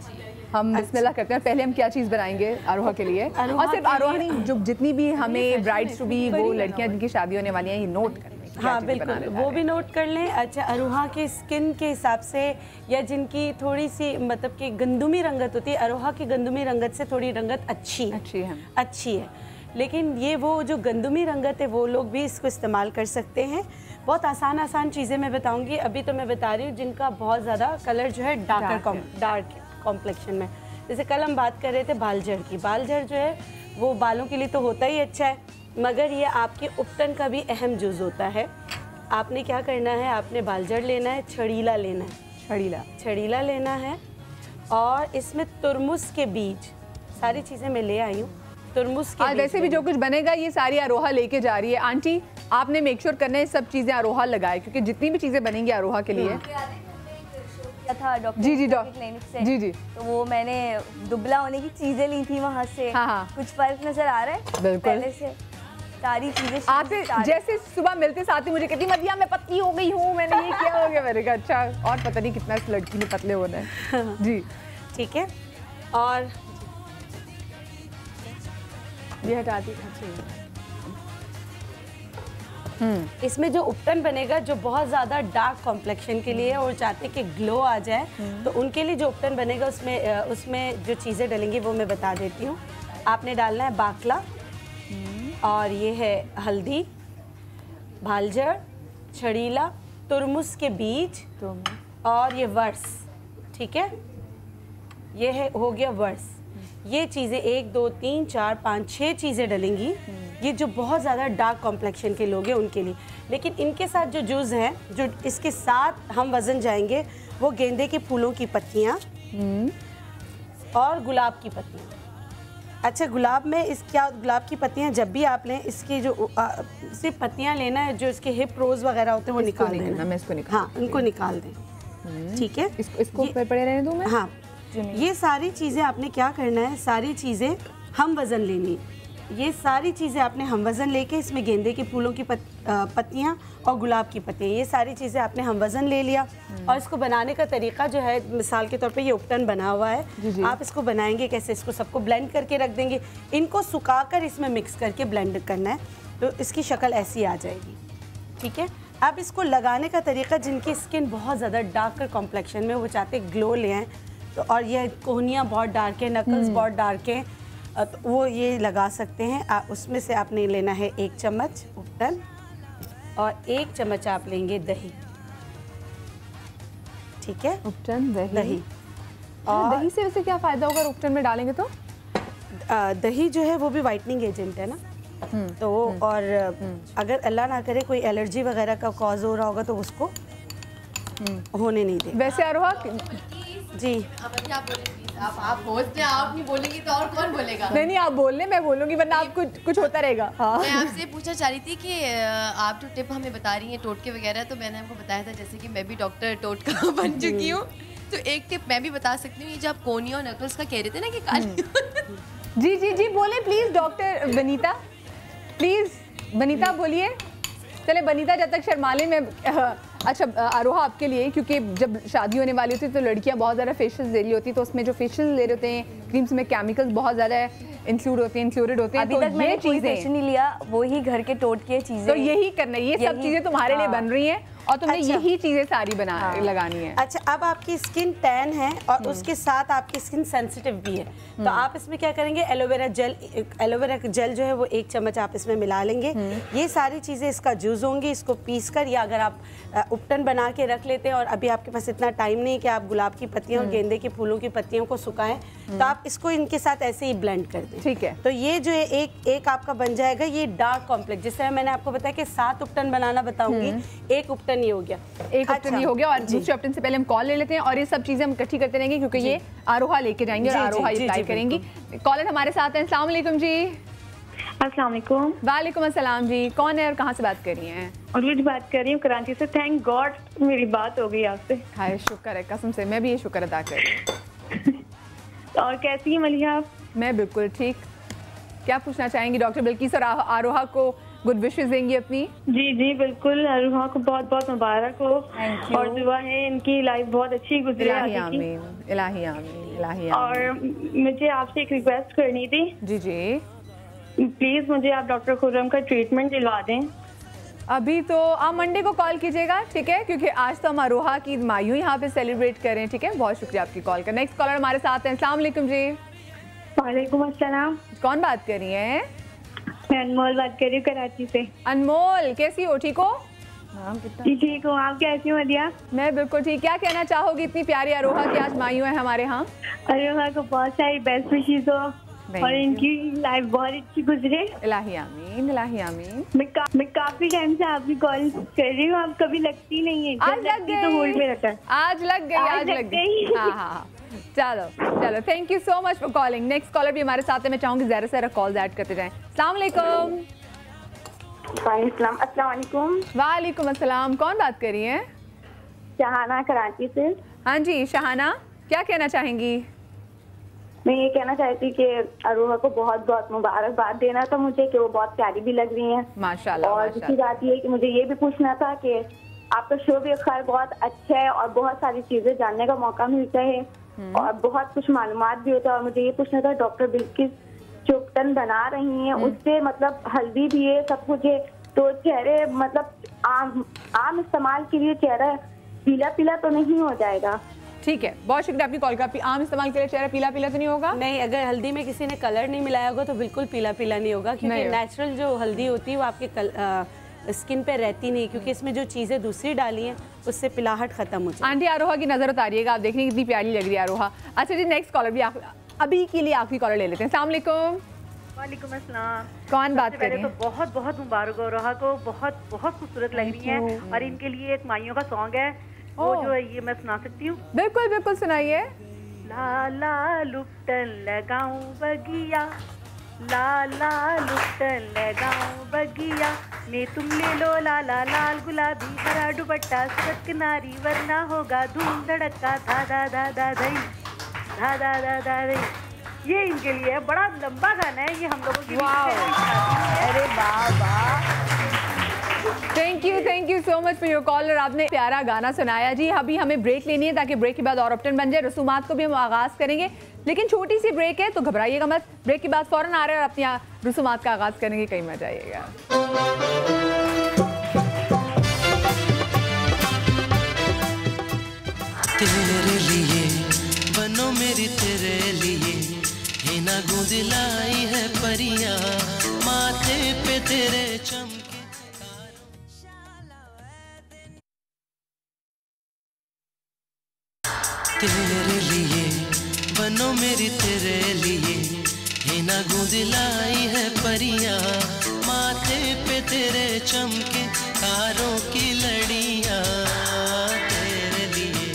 हम बिस्मिल्लाह करते हैं। पहले हम क्या चीज़ बनाएंगे आरोहा के लिए? और सिर्फ आरोहा नहीं, जो जितनी भी हमें ब्राइड्स टू बी, वो लड़कियां जिनकी शादी होने वाली हैं, ये नोट कर लें।
हाँ बिल्कुल, वो भी नोट कर लें। अच्छा, अरोहा के स्किन के हिसाब से या जिनकी थोड़ी सी मतलब कि गंदुमी रंगत होती है, अरोहा की गंदुमी रंगत से थोड़ी रंगत अच्छी है। लेकिन ये वो जो गंदुमी रंगत है वो लोग भी इसको इस्तेमाल कर सकते हैं। बहुत आसान चीज़ें मैं बताऊंगी। अभी तो मैं बता रही हूँ जिनका बहुत ज़्यादा कलर जो है डार्क कॉम्प्लेक्शन में। जैसे कल हम बात कर रहे थे बालजड़ की। बालजड़ जो है वो बालों के लिए तो होता ही अच्छा है, मगर ये आपके उपटन का भी अहम जुज़ होता है। आपने क्या करना है, आपने बालजड़ लेना है, छड़ीला लेना है, छड़ीला लेना है, और इसमें तुरमुस के बीज, सारी चीज़ें मैं ले आई हूँ। तुरमुस के
वैसे भी जो कुछ बनेगा ये सारी आरोहा लेके जा रही है। आंटी आपने मेक श्योर करना है सब चीज़ें आरोहा लगाए, क्योंकि जितनी भी चीज़ें बनेंगी आरोहा के लिए।
था डॉक्टर क्लिनिक से,
जी,
तो वो मैंने दुबला होने की चीजें ली थी वहाँ से।
हाँ।
कुछ फर्क नजर आ रहा है पहले से? सारी चीजें
आपसे जैसे सुबह मिलते साथ ही मुझे कहती मदिया मैं पतली हो गई हूँ, मैंने ये किया हो गया। मैंने कहा अच्छा, और पता नहीं कितना इस लड़की ने पतले होना है। जी
ठीक है, और
ये हटा दी।
इसमें जो उपटन बनेगा जो बहुत ज़्यादा डार्क कॉम्प्लेक्शन के लिए और चाहते कि ग्लो आ जाए, तो उनके लिए जो उपटन बनेगा उसमें जो चीज़ें डलेंगी वो मैं बता देती हूँ। आपने डालना है बाकला, और ये है हल्दी, भालजड़, छड़ीला, तुरमुस के बीज, और ये वर्स। ठीक है, ये है हो गया वर्स। ये चीज़ें 1 2 3 4 5 6 चीज़ें डलेंगी। ये जो बहुत ज़्यादा डार्क कॉम्प्लेक्शन के लोग हैं उनके लिए। लेकिन इनके साथ जो जूस हैं, जो इसके साथ हम वज़न जाएंगे, वो गेंदे के फूलों की पत्तियाँ और गुलाब की पत्तियाँ। अच्छा, गुलाब में गुलाब की पत्तियाँ जब भी आप लें, इसकी जो सिर्फ पत्तियाँ लेना है, जो इसके हिप रोज़ वगैरह होते हैं वो निकाल देना।
मैं इसको निकाल,
हाँ, उनको निकाल दें। ठीक है,
इसको पड़े रहने दूँ मैं।
हाँ, ये सारी चीज़ें आपने क्या करना है, सारी चीज़ें हम वज़न लेनी। ये सारी चीज़ें आपने हम वज़न लेके इसमें गेंदे के फूलों की पत्तियाँ और गुलाब की पत्तियाँ, ये सारी चीज़ें आपने हम वज़न ले लिया। और इसको बनाने का तरीका जो है, मिसाल के तौर पे ये उपटन बना हुआ है। आप इसको बनाएंगे कैसे, इसको सबको ब्लेंड करके रख देंगे। इनको सुखाकर इसमें मिक्स करके ब्लेंड करना है, तो इसकी शक्ल ऐसी आ जाएगी। ठीक है, अब इसको लगाने का तरीका, जिनकी स्किन बहुत ज़्यादा डार्कर कॉम्प्लेक्शन में, वो चाहते ग्लो ले आएँ, तो और ये कोहनियाँ बहुत डार्क है, नकल्स बहुत डार्क हैं, तो वो ये लगा सकते हैं। उसमें से आपने लेना है 1 चम्मच उपटन, और 1 चम्मच आप लेंगे दही। ठीक है,
उपटन दही।
और
दही से वैसे क्या फ़ायदा होगा उपटन में डालेंगे तो?
दही जो है वो भी वाइटनिंग एजेंट है ना, तो और अगर अल्लाह ना करे कोई एलर्जी वगैरह का कॉज हो रहा होगा तो उसको होने नहीं दे।
वैसे आरोहा जी,
आप होस्ट हैं, आप नहीं बोलेंगी तो और कौन बोलेगा?
नहीं, आप बोलने, मैं बोलूंगी, वरना आप कुछ होता रहेगा। हाँ।
मैं आपसे पूछना चाह रही थी कि आप जो टिप हमें बता रही हैं टोटके वगैरह, तो मैंने आपको बताया था जैसे कि मैं भी डॉक्टर टोटका बन चुकी हूँ, तो एक टिप मैं भी बता सकती हूँ। ये जो आप कोनिया और नकल्स का कह रहे थे ना कि काली
जी बोले please doctor Banita, please Banita बोलिए। चले बनीता जब तक शर्माले में। अच्छा आरोहा आपके लिए, क्योंकि जब शादी होने वाली होती है तो लड़कियां बहुत ज़्यादा फेशियल ले रही होती है, तो उसमें जो फेशियल ले रहे होते हैं क्रीम्स में केमिकल्स बहुत ज़्यादा इंक्लूडेड होते हैं।
अभी तक मैंने कोई फेशियल नहीं लिया, वो ही घर के टोटके चीज़ें,
तो यही करना है, ये सब चीज़ें तुम्हारे लिए बन रही हैं। और तुमने यही चीजें सारी लगानी है।
अच्छा, अब आपकी स्किन टैन है और उसके साथ आपकी स्किन सेंसिटिव भी है, तो आप इसमें क्या करेंगे, एलोवेरा जेल जो है वो 1 चम्मच आप इसमें मिला लेंगे। ये सारी चीज़ें इसका जूस होंगी, इसको पीस कर, या अगर आप उपटन बना के रख लेते हैं और अभी आपके पास इतना टाइम नहीं कि आप गुलाब की पत्तियां और गेंदे के फूलों की पत्तियों को सुखाएं, तो आप इसको इनके साथ ऐसे ही ब्लेंड कर दें।
ठीक है,
तो ये जो है एक आपका बन जाएगा ये डार्क कॉम्प्लेक्स। जिस तरह मैंने आपको बताया कि 7 उपटन बनाना बताऊंगी, 1 उपटन ये हो गया,
1 उपटन ये हो गया। और दूसरे उपटन से पहले हम कॉल ले लेते हैं और ये सब चीजें हम इकट्ठी करते रहेंगे क्योंकि ये आरोहा लेके जाएंगे और आरोहा अप्लाई करेंगी। कॉलर हमारे साथ हैं। अस्सलाम वालेकुम जी।
अस्सलाम वालेकुम।
वालेकुम अस्सलाम जी। कौन है और कहाँ से बात कर रही हैं?
ऑलरेडी बात कर रही हूँ कराची से। थैंक गॉड मेरी बात हो गई आपसे।
हाय, शुक्र है, कसम से मैं भी ये शुक्र अदा कर रही हूँ।
और कैसी है मलिहा आप?
मैं बिल्कुल ठीक। क्या पूछना चाहेंगी डॉक्टर बिल्किस और आरोहा को गुड विशेस देंगी अपनी?
जी जी बिल्कुल, आरोहा को बहुत बहुत मुबारक हो और दुआ है इनकी लाइफ बहुत अच्छी गुजरे।
इलाही आमीन, इलाही आमीन, इलाही आमीन।
और मुझे आपसे एक रिक्वेस्ट करनी थी।
जी जी।
प्लीज मुझे आप डॉक्टर खुर्रम का ट्रीटमेंट दिलवा दें।
अभी तो आप मंडे को कॉल कीजिएगा, ठीक है, क्योंकि आज तो हम आरोहा की मायूं यहाँ पे सेलिब्रेट करें। ठीक है, बहुत शुक्रिया आपकी कॉल का। नेक्स्ट कॉलर हमारे साथ हैं। अस्सलाम वालेकुम जी।
वालेकुम अस्सलाम।
कौन बात कर रही हैं?
मैं अनमोल बात कर रही हूँ कराची से।
अनमोल, कैसी हो? ठीक हो?
जी ठीक हूँ, आप कैसी हो मदिया?
मैं बिल्कुल ठीक। क्या कहना चाहोगी इतनी प्यारी आरोहा की आज मायूं है हमारे यहाँ?
आरोहा को बहुत सारी बेस्ट विशेस हो और इनकी लाइफ बहुत अच्छी गुजरे।
इलाही आमीन, इलाही आमीन।
मैं काफी टाइम से आपकी कॉल कर रही हूँ, आप कभी लगती नहीं है।
आज लग गई
तो होल्ड में रहता है।
आज लग गई, आज लग गई। हाँ हाँ, चलो चलो, thank you so much for calling. Next collar भी हमारे साथ है। मैं चाहूंगी ज़रा से कॉल ऐड करते जाएं। अस्सलाम वालेकुम।
अस्सलाम वालेकुम।
वालेकुम अस्सलाम। कौन बात कर रही हैं?
शहाना कराची से।
हाँ जी शहाना, क्या कहना चाहेंगी?
मैं ये कहना चाहती कि अरोहा को बहुत बहुत मुबारकबाद देना था मुझे कि वो बहुत प्यारी भी लग रही हैं
माशाल्लाह।
और दूसरी बात ये कि मुझे ये भी पूछना था कि आपका शो भी खैर बहुत अच्छा है और बहुत सारी चीजें जानने का मौका मिलता है और बहुत कुछ मालूमात भी होता है। और मुझे ये पूछना था, डॉक्टर बिल्किस जो उपटन बना रही हैं उससे मतलब हल्दी भी है, सब कुछ है, तो चेहरे मतलब आम इस्तेमाल के लिए चेहरा पीला पीला तो नहीं हो जाएगा?
ठीक है, बहुत शुक्रिया आपकी कॉल का। आम इस्तेमाल के लिए चेहरा पीला पीला तो नहीं होगा?
नहीं, अगर हल्दी में किसी ने कलर नहीं मिलाया होगा तो बिल्कुल पीला पीला नहीं होगा, क्योंकि नेचुरल जो हल्दी होती है वो आपके स्किन पे रहती नहीं, क्योंकि इसमें जो चीज़ें दूसरी डाली हैं उससे पिलाहट खत्म हो जाए।
आंटी आरोहा की नजर उतारिएगा, आप देखिए कितनी प्यारी लग रही है आरोहा। अच्छा जी, नेक्स्ट कॉलर भी अभी के लिए आखिरी कॉलर ले लेते हैं। अस्सलाम वालेकुम।
वालेकुम अस्सलाम।
कौन बात कर रही है?
तो बहुत बहुत मुबारक हो, आरोहा को बहुत बहुत खूबसूरत लग रही है और इनके लिए एक माइयों का सॉन्ग है, वो जो है ये मैं सुना सकती हूँ?
बिल्कुल बिल्कुल सुनाइए।
लाला लुप्टन लगाऊं बगिया, लाला लुप्टन लगाऊं बगिया में, तुम ले लो लाला लाल गुलाबी हरा दुपट्टा सूरत किनारी, वरना होगा धूम धड़का धा धा धा धा धई धा धा धा धा धई। ये इनके लिए है, बड़ा लंबा गाना है ये, हम लोगों की।
अरे वाह वाह, thank you so much for your call. और आपने प्यारा गाना सुनाया जी। अभी हमें ब्रेक लेनी है ताकि ब्रेक के बाद और ऑप्टन बन जाए। रसूमात को भी हम आगाज करेंगे, लेकिन छोटी सी ब्रेक है तो घबराइएगा मत। ब्रेक के बाद फौरन आ रहे हैं और अपनी रसूमात का आगाज करेंगे, कहीं मत जाइएगा।
तेरे लिए बनो मेरी, तेरे लिए ही ना गूंज लाई है परियां, माथे पे तेरे चमके। तेरे लिए बनो मेरी, तेरे लिए ही ना गूंज लाई है परियां, माथे पे तेरे चमके तारों की लड़ियां। तेरे लिए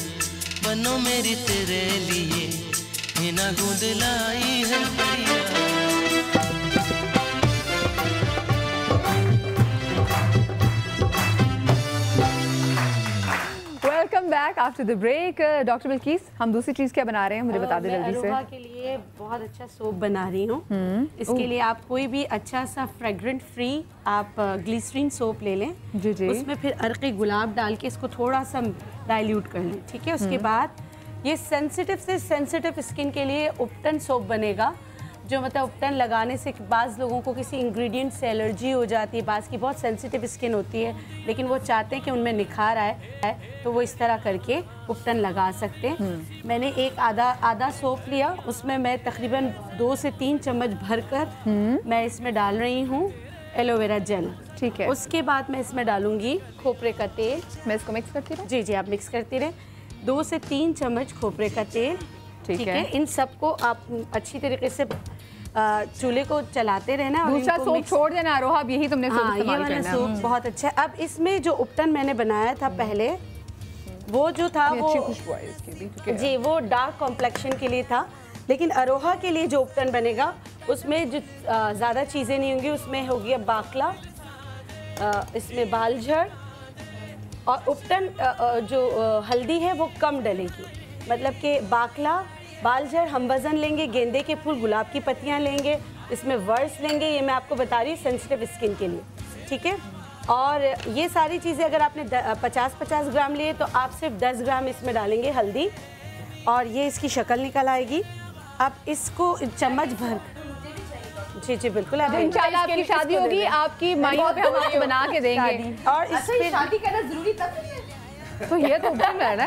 बनो मेरी, तेरे लिए ही ना गूंज लाई है परियां।
Welcome back after the break. Doctor Bilkis, हम दूसरी चीज़ क्या बना रहे हैं, मुझे बता दें जल्दी से।
अरोहा के लिए बहुत अच्छा सोप बना रही हूँ। इसके लिए आप कोई भी अच्छा सा फ्रेग्रेंट फ्री आप ग्लिसरीन सोप ले लें।
जी जी।
उसमें फिर अर्क़े गुलाब डाल के इसको थोड़ा सा डाइल्यूट कर लें, ठीक है। उसके बाद ये सेंसिटिव से सेंसिटिव स्किन के लिए उपटन सोप बनेगा। जो मतलब उपटन लगाने से बाज़ लोगों को किसी इंग्रेडिएंट से एलर्जी हो जाती है, बाज़ की बहुत सेंसिटिव स्किन होती है, लेकिन वो चाहते हैं कि उनमें निखार आए, तो वो इस तरह करके उपटन लगा सकते हैं। मैंने एक आधा सोप लिया, उसमें मैं तकरीबन 2 से 3 चम्मच भरकर मैं इसमें डाल रही हूँ एलोवेरा जेल।
ठीक है।
उसके बाद मैं इसमें डालूंगी खोपरे का तेल।
मैं इसको मिक्स करती रहूँ?
जी जी, आप मिक्स करती रहें। 2 से 3 चम्मच खोपरे का तेल। ठीक है। इन सबको आप अच्छी तरीके से चूल्हे को चलाते रहना और
दूसरा सोप छोड़ देना आरोहा, अब यही तुमने सोप इस्तेमाल करना है।
ये वाला सोप बहुत अच्छा है। अब इसमें जो उपटन मैंने बनाया था पहले, वो जो था वो
अच्छी खुशबू है इसकी भी।
जी, वो डार्क कॉम्प्लेक्शन के लिए था, लेकिन अरोहा के लिए जो उपटन बनेगा उसमें जो ज़्यादा चीज़ें नहीं होंगी। उसमें होगी बाकला, इसमें बालझड़ और उपटन जो हल्दी है वो कम डलेगी। मतलब कि बाकला, बालझड़ हम वज़न लेंगे, गेंदे के फूल, गुलाब की पत्तियाँ लेंगे, इसमें वर्स लेंगे। ये मैं आपको बता रही हूँ सेंसिटिव स्किन के लिए, ठीक है। और ये सारी चीज़ें अगर आपने 50-50 ग्राम लिए तो आप सिर्फ 10 ग्राम इसमें डालेंगे हल्दी, और ये इसकी शक्ल निकल आएगी। अब इसको चम्मच भर, जी जी बिल्कुल, आप
इंशाल्लाह आपकी शादी होगी, आपकी माइयों पे हम आपको बना के देंगे।
और इसमें
शादी करना जरूरी तब नहीं है,
तो ये तो उपटन है ना।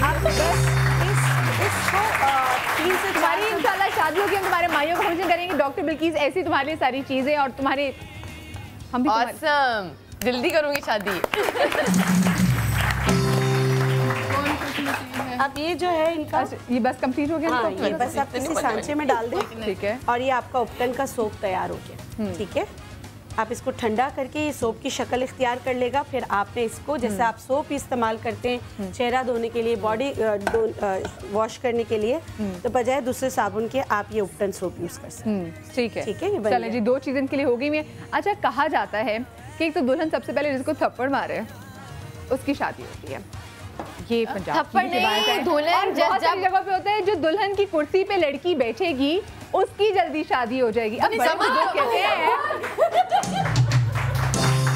आप बस इसको 3 से 4
इंशाल्लाह शादी होगी, हम तुम्हारे माइयों को फंक्शन करेंगे। डॉक्टर बिल्किस ऐसी तुम्हारे लिए सारी चीजें, और तुम्हारे हम भी
awesome. जल्दी करूंगी शादी।
अब ये जो है इनका,
ये बस कंप्लीट हो गया।
हाँ, ये बस आप किसी सांचे में डाल दें।
ठीक है।
और ये आपका उपटन का सोप तैयार हो गया। ठीक है। आप इसको ठंडा करके ये सोप की शक्ल इख्तियार कर लेगा। फिर आपने इसको, जैसे आप सोप इस्तेमाल करते हैं चेहरा धोने के लिए, बॉडी वॉश करने के लिए, तो बजाय दूसरे साबुन के आप ये उपटन सोप यूज कर सकते हैं।
ठीक है।
ठीक है।
चलिए जी, 2 चीज़ इनके लिए हो गई है। अच्छा, कहा जाता है कि एक तो दुल्हन सबसे पहले जिसको थप्पड़ मारे उसकी शादी होती है। ये पंजाब
थप्पड़ नहीं, दुल्हन
बहुत सारी जगह पे होता है, जो दुल्हन की कुर्सी पे लड़की बैठेगी उसकी जल्दी शादी हो जाएगी। अब बड़े बुजुर्ग कहते हैं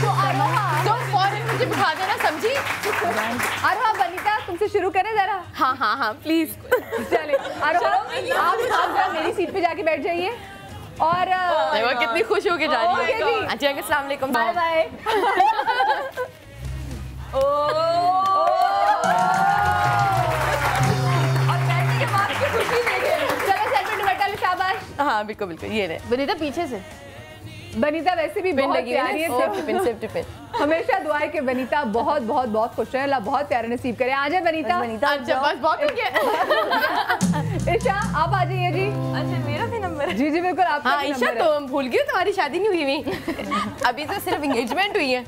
तो फौरन मुझे बिठा देना, समझी?
अरोहा, वनीता तुमसे शुरू करें जरा।
हाँ हाँ हाँ प्लीज।
चले अरोहा, आप मेरी सीट पे जाके बैठ जाइए। और
वो कितनी खुश होके जा रही है। अच्छा, अस्सलाम वालेकुम।
Bye bye.
हाँ बिल्कुल बिल्कुल, ये रहे। वनीता पीछे से।
वनीता वैसे भी बहुत प्यारी है, हमेशा दुआ है कि वनीता बहुत बहुत बहुत खुश रहे, अल्लाह बहुत प्यारे नसीब करे। आ जाए वनीता।
अच्छा बस बहुत हो गया।
ईशा आप आ जाइए जी।
अच्छा मेरा भी नंबर है?
जी जी बिल्कुल आपका।
हाँ ईशा, तो भूल गई तुम्हारी शादी नहीं हुई हुई, अभी तो सिर्फ एंगेजमेंट हुई है।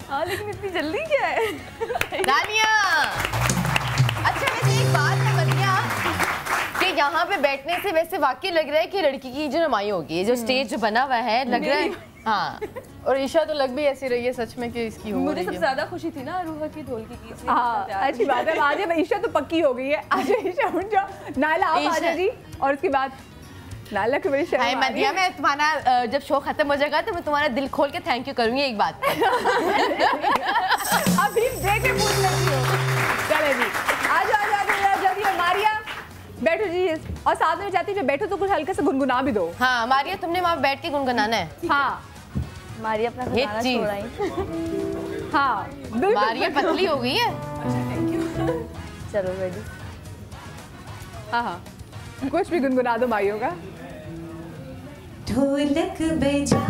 हाँ लेकिन इतनी जल्दी क्या है?
दानिया, अच्छा वैसे एक बात है मरिया, कि यहाँ पे बैठने से वैसे वाकई लग रहा है कि लड़की की जो नुमाई होगी, जो स्टेज जो बना हुआ है, लग रहा है। हाँ,
और ईशा तो लग भी ऐसी रही है सच में कि इसकी हो
मुझे
रही है।
सबसे ज्यादा खुशी थी ना रूहा की ढोल की गीत।
हाँ अच्छी बात है। आज ईशा तो पक्की हो गई है। आज ईशा उठ जाओ। नायला आप आ जाओ जी। और उसके बाद नायला की बड़ी शर्म आ रही है।
मदिया, मैं तुम्हारा जब शो खत्म हो जाएगा तो मैं तुम्हारा दिल खोल के थैंक यू करूंगी एक बात।
अभी देख के पूछ लेती हो। चले जी, आ जाओ जल्दी। मारिया बैठो जी, और साथ में चाहती है बैठो तो कुछ हल्के से गुनगुना भी दो।
हाँ मारिया, तुमने वहाँ बैठ के गुनगुनाना है।
हाँ
मारिया अपना गाना छोड़ाई।
हाँ
मारिया पतली हो गई है।
चलो रेडी।
हाँ हाँ, कुछ भी गुनगुना दो माइयों का।
ढोलक बजा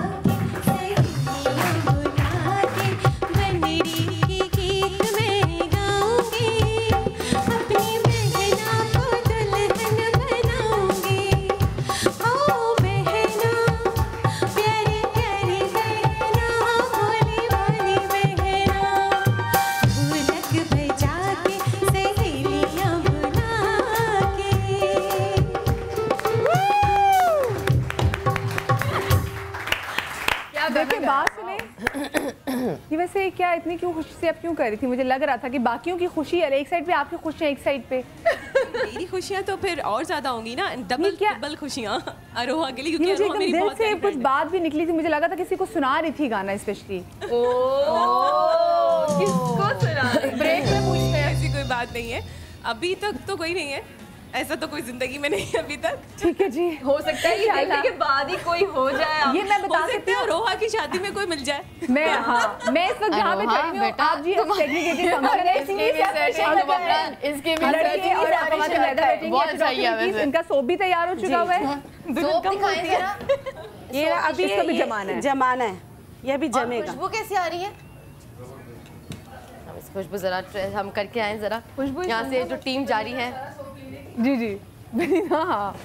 ये वैसे क्या इतनी क्यों खुशी से आप क्यों कर रही थी? मुझे लग रहा था कि बाकियों की खुशी है एक साइड पे, आपकी खुशियाँ एक साइड पे।
मेरी खुशियाँ तो फिर और ज्यादा होंगी ना, डबल खुशियाँ अरोहा के लिए, क्योंकि अरोहा मेरी
दिल
बहुत
से कुछ बात भी निकली थी, मुझे लगा था किसी को सुना रही थी गाना स्पेशली।
किसको सुना? ब्रेक में पूछते हैं, ऐसी कोई बात नहीं है, अभी तक तो कोई नहीं है, ऐसा तो कोई जिंदगी में नहीं है अभी तक।
ठीक है जी,
हो सकता है ये देखने के बाद ही कोई हो जाए।
ये मैं बता सकती हूँ,
रोहा की शादी में कोई मिल जाए।
मैं इस वक्त यहाँ पे खड़ी हूँ, आप जी सेग्रीगेटेड फंक्शन है,
इसके भी लड़के और हमारे वेदर बहुत सही है। वैसे
इनका सोप भी तैयार हो चुका हुआ है।
सोप दिखाएं जरा।
ये अभी इसको भी जमाना है, ये भी जमेगा।
खुशबू कैसी आ रही है? खुशबू जरा हम करके आए जरा। खुशबू यहाँ से जो टीम जारी है।
जी जी हाँ,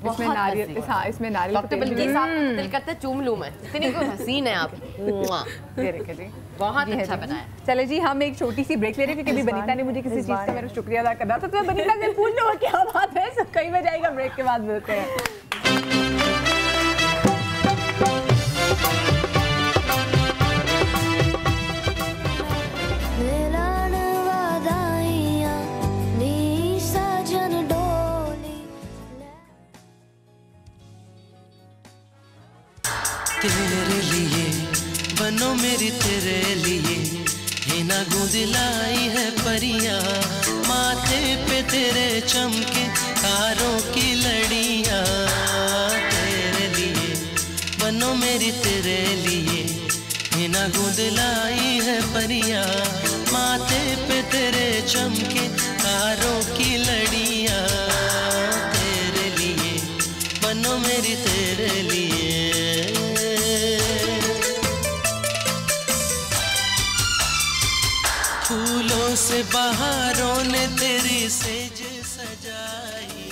इसमें नारियल, इसमें नारियल
डॉक्टर के साथ दिल करता है चूम लूं मैं, इतनी कोई हसीन है आप।
ये देखिए जी,
बहुत अच्छा बनाया।
चले जी, हम एक छोटी सी ब्रेक ले रहे हैं क्योंकि अभी बनीता ने मुझे किसी चीज़ का मेरा शुक्रिया अदा करना था, तो मैं बनीता से पूछ लूँ क्या बात है। सब कहीं में जाएगा, ब्रेक के बाद मिलते हैं।
तेरे लिए बनो मेरी तेरे लिए, हे ना गूंज लाई है परियां, माथे पे तेरे चमके तारों की लड़ियां। तेरे लिए बनो मेरी तेरे लिए, हे ना गूंज लाई है परियां, माथे पे तेरे चमके तारों की लड़ियां। तेरे लिए बनो मेरी तेरे लिए। फूलों से बहारों ने तेरी सेज सजाई।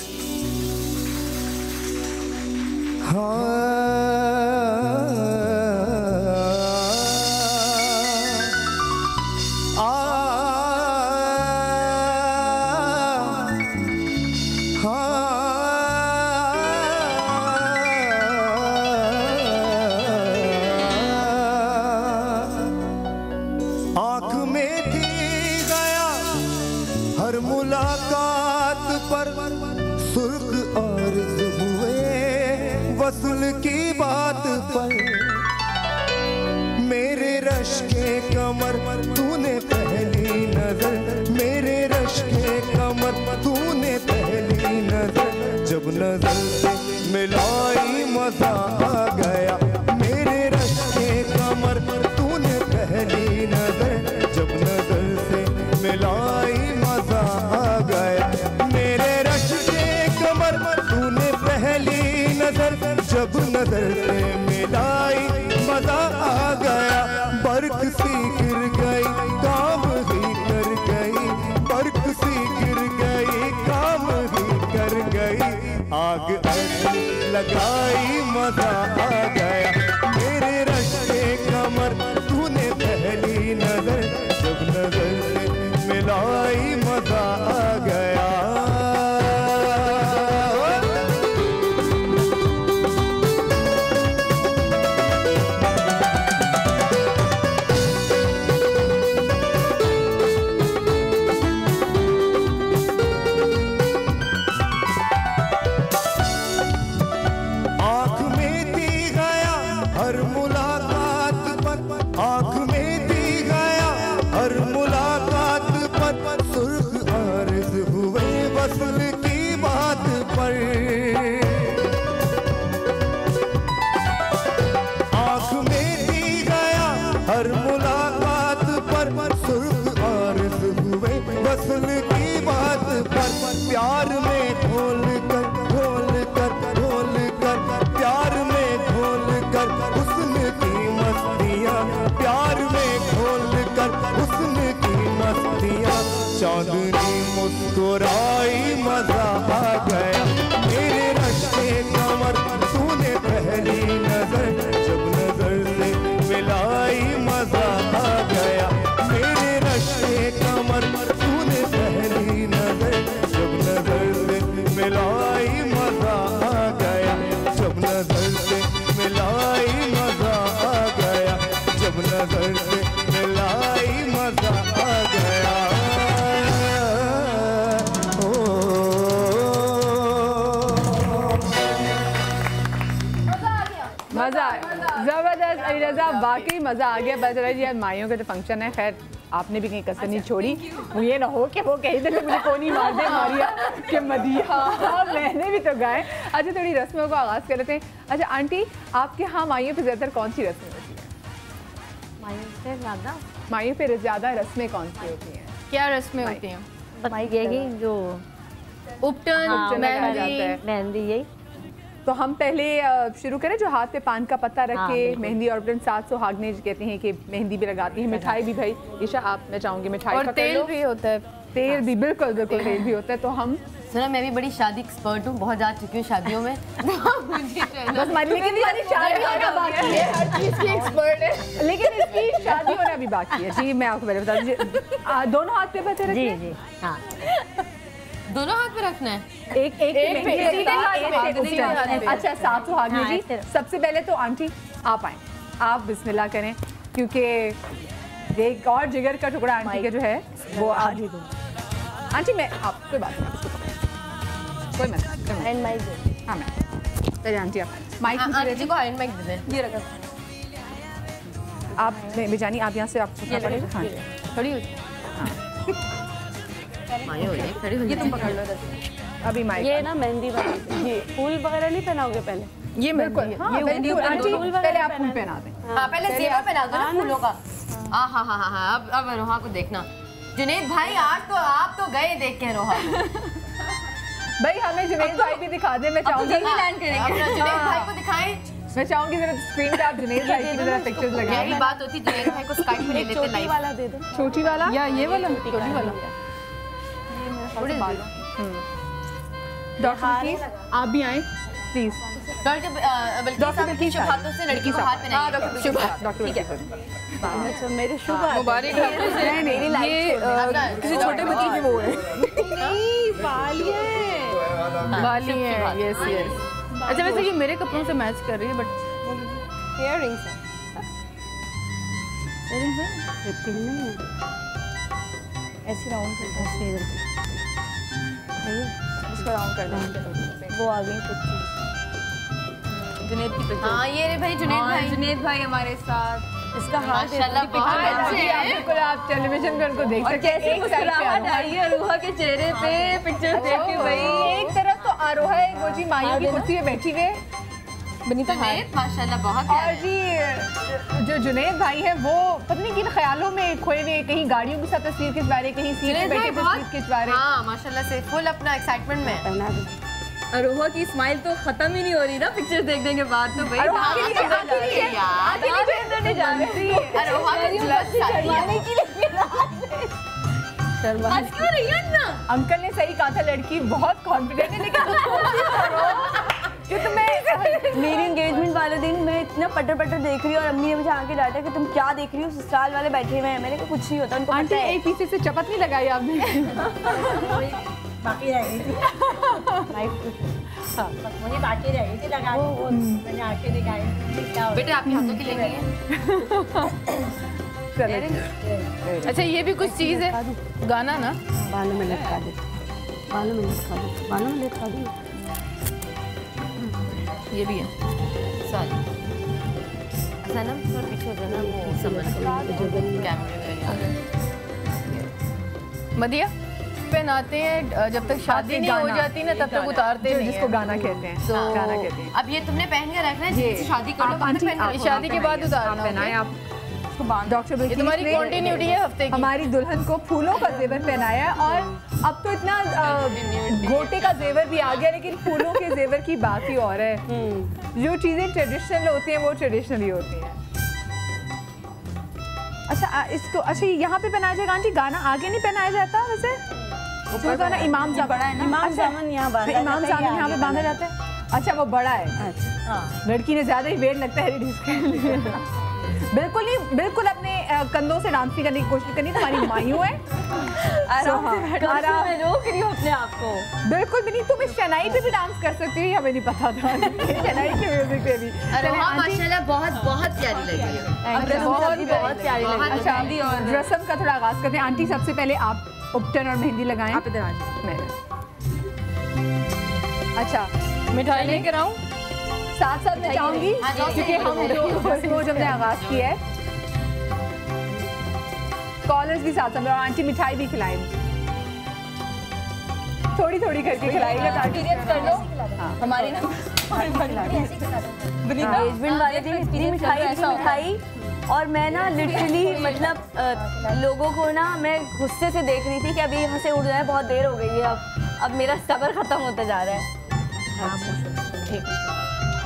वसूल की बात पर मेरे रश के कमर तूने पहली नजर, मेरे रश के कमर तूने पहली नजर, जब नजर से मिलाई मजा आ गया। मेरे रश के कमर तूने पहली नजर, जब नजर से मिलाई मजा आ गया। मेरे रश के कमर तूने पहली नजर, जब नजर से मिलाई मजा आ गया। बर्क सी गिर गई काम ही कर गई, बर्क सी गिर गई काम ही कर गई। आग ऐसी लगाई मजा आ गया। मेरे रश के कमर तूने पहली नजर, जब नजर से मिलाई मजा आ गया। प्यार में घोल कर प्यार में घोल कर हुस्न की मस्तियाँ, प्यार में घोल कर हुस्न की मस्तियाँ। चांदनी मुस्कुराई मजा आ गया। मेरे रश के कमर तूने पहली नजर, जब नजर से मिलाई मजा आ गया। मेरे रश के कमर तूने पहली नजर, जब नजर से मिलाई मजा आ गया। जब नजर से मिलाई मजा आ गया, जब नजर से मिलाई मजा आ गया।
मज़ा जबरदस्त, अली रज़ा वाकई मज़ा आ गया। बस जी आज माइयों का जो फंक्शन है, खैर आपने भी कहीं कसर नहीं छोड़ी। वो ये ना हो कि वो कहीं देर मुझे कोनी मार दे मारिया कि मदिया मैंने भी तो गाए। अच्छा थोड़ी रस्मों को आगाज़ कर लेते हैं। अच्छा आंटी आपके यहाँ माइयों पे ज़्यादातर कौन सी रस्में होती हैं? माइयों पे ज़्यादा रस्में कौन सी होती हैं?
क्या रस्में होती हैं?
यही जो
उपटन,
मेहंदी यही।
तो हम पहले शुरू करें जो हाथ पे पान का पत्ता रख के मेहंदी और उपटन 7 सुहागने कहते हैं कि मेहंदी भी लगाती हैं, मिठाई भी। भाई ईशा आप मैं चाहूँगी मिठाई
और तेल भी होता है।
तेल भी बिल्कुल बिल्कुल तेल भी होता है। तो हम
सुना मैं भी बड़ी शादी एक्सपर्ट हूँ, बहुत जा चुकी हूँ शादियों में।
बस लेकिन हमारी शादी होना बाकी है, हर चीज़ की एक्सपर्ट है, लेकिन इसकी शादी होना भी बाकी है। जी मैं आपको पहले बता दीजिए दोनों हाथ पे पत्ते रखने हैं? जी हाँ
दोनों हाथ पे रखना है।
एक अच्छा 7 सुहागने जी। सबसे पहले तो आंटी आप आए, आप बिस्मिल्लाह करें क्योंकि एक और जिगर का टुकड़ा आंटी का जो है वो आज ही दूँ। आंटी मैं आप कोई बात नहीं, कोई मत हैंड माइक दे। हाँ मैं पहले आंटी आप माइक
आंटी को हैंड माइक दे दें। ये रखा
आप बेजानी आप यहाँ से आप पड़ेगा। हाँ
खड़ी हो
ये तुम पकड़ लो
अभी माइक।
ये ना मेहंदी वाली ये फूल वगैरह नहीं पहनाओगे पहले?
ये बिल्कुल ये पहले आप फूल पहना दें।
हाँ पहले जेवर पहना दो ना फूलों का। हाँ हाँ हाँ हाँ अब रोहा को देखना। जुनेद भाई आज तो आप तो गए देख के रोहा
भाई हमें जुनेद भाई भी दिखा दे। मैं चाहूँगी
लैंड करेंगे जुनेद भाई को दिखाएं।
मैं चाहूँगी जरा स्क्रीन पे आप जुनेद भाई की जरा पिक्चर्स लगाएं।
यही बात होती जुनेद भाई को स्काइप पे ले लेते लाइव।
वाला दे दो।
छोटी वाला
या ये वाला छोटी वाला।
डॉक्टर प्लीज आप भी आए प्लीज।
डॉक्टर शुभ हाथों से लड़की को हाथ पहनाइए।
डॉक्टर
अच्छा मेरे शुभ
मुबारक ये किसी छोटे बच्चे की वो है।
बाली
है यस यस। अच्छा वैसे ये मेरे कपड़ों से मैच कर रही है बट
इयररिंग्स है। इयररिंग्स है पिन नहीं है ऐसे राउंड कर ऐसे इधर
इसको राउंड कर दें।
वो आ गई कुछ
जुनेद की पिक्चर।
हाँ ये रे भाई
जुनेद भाई हमारे साथ।
इसका हाथ
माशाल्लाह बहुत अच्छे हैं।
बिल्कुल आप टेलीविजन पे उनको देख सकते हैं।
कैसी मुस्कुराहट आई है अरोहा के चेहरे पे पिक्चर देख के भाई।
एक तरफ तो आरोहा है वो जी माइयों की कुर्सी पे बैठी हुई है बनीता
माशाल्लाह बहुत।
और जी जो जुनेद भाई है वो पता नहीं किन ख्यालों में खोए हुए, कहीं गाड़ियों के साथ तस्वीर खिंचवा रहे, कहीं सीट पे बैठे तस्वीर खिंचवा रहे।
हाँ माशाल्लाह से फुल अपना एक्साइटमेंट में।
अरोहा की स्माइल तो खत्म ही नहीं हो रही ना पिक्चर देखने के बाद। तो भाई
अंकल ने सही कहा था लड़की बहुत कॉन्फिडेंट है लेकिन
मेरी एंगेजमेंट वाले दिन मैं इतना पटर पटर देख रही हूँ और अम्मी ने मुझे आके डांटा कि तुम क्या देख रही हो, ससुराल वाले बैठे हुए हैं। मैंने कहा कुछ नहीं होता उनको।
आंटी एक पीछे से चपत नहीं लगाई आपने?
बाकी रह गई थी मुझे बाकी रह गई थी लगा मैंने आके दिखाई।
बेटे आपके हाथों की लेंगे।
अच्छा ये भी कुछ चीज़ है गाना ना।
बालों में लटका दे, बालों में लटका दे, बालों में लटका दे।
ये भी है
सॉरी सनम थोड़ा पीछे हो जाना वो समझ कैमरे में।
मदिया पहनाते हैं जब तक शादी नहीं हो जाती ना तब तक उतारते नहीं,
जिसको गाना कहते हैं।
तो
गाना कहते हैं।
अब ये तुमने पहन के रखना है, जिससे शादी करो
शादी के बाद उतारना
पहनाएं आप। डॉक्टर
ये तुम्हारी कंटिन्यूटी है हफ्ते की।
हमारी दुल्हन को फूलों का जेवर पहनाया है और अब तो इतना गोटे का जेवर भी आ गया लेकिन फूलों के जेवर की बात ही और है। जो चीजें ट्रेडिशनल होती हैं वो ट्रेडिशनली होती हैं। अच्छा इसको अच्छा यहाँ पे पहनाया जाएगा आंटी, गाना आगे नहीं पहनाया जाता वैसे? ऊपर गाना इमाम बड़ा है ना, इमाम जामन यहाँ पे बांधा जाता है। अच्छा वो बड़ा है। अच्छा लड़की ने ज्यादा ही वेट लगता है बिल्कुल नहीं, बिल्कुल अपने कंधों से डांस करने की कोशिश करनी। तुम्हारी मायूं है
रोक रही हूँ अपने आप को।
बिल्कुल भी नहीं, तुम इस शनाई पे भी डांस कर सकती हो, हमें नहीं पता था। शनाई के म्यूजिक पे भी
माशाल्लाह बहुत बहुत प्यारी लगी है।
बहुत प्यारी लगी।
अच्छा और रस्म का थोड़ा आगाज करते हैं। आंटी सबसे पहले आप उपटन और मेहंदी लगाएं।
आप इधर आ जाओ।
मैं अच्छा
मिठाई लेकर आऊँ?
साथ साथ मैं चाहूंगी क्योंकि हम जो हमने आगाज किया है कॉलर्स भी साथ में, और आंटी मिठाई भी खिलाएंगे, थोड़ी थोड़ी करके खिलाएगा ताकि
कर लो हमारी ना एंगेजमेंट वाले दिन इतनी मिठाई और मैं ना लिटरली मतलब लोगों को ना मैं गुस्से से देख रही थी कि अभी यहाँ से उड़ जाए, बहुत देर हो गई है, अब मेरा सब्र खत्म होता जा रहा है।
ठीक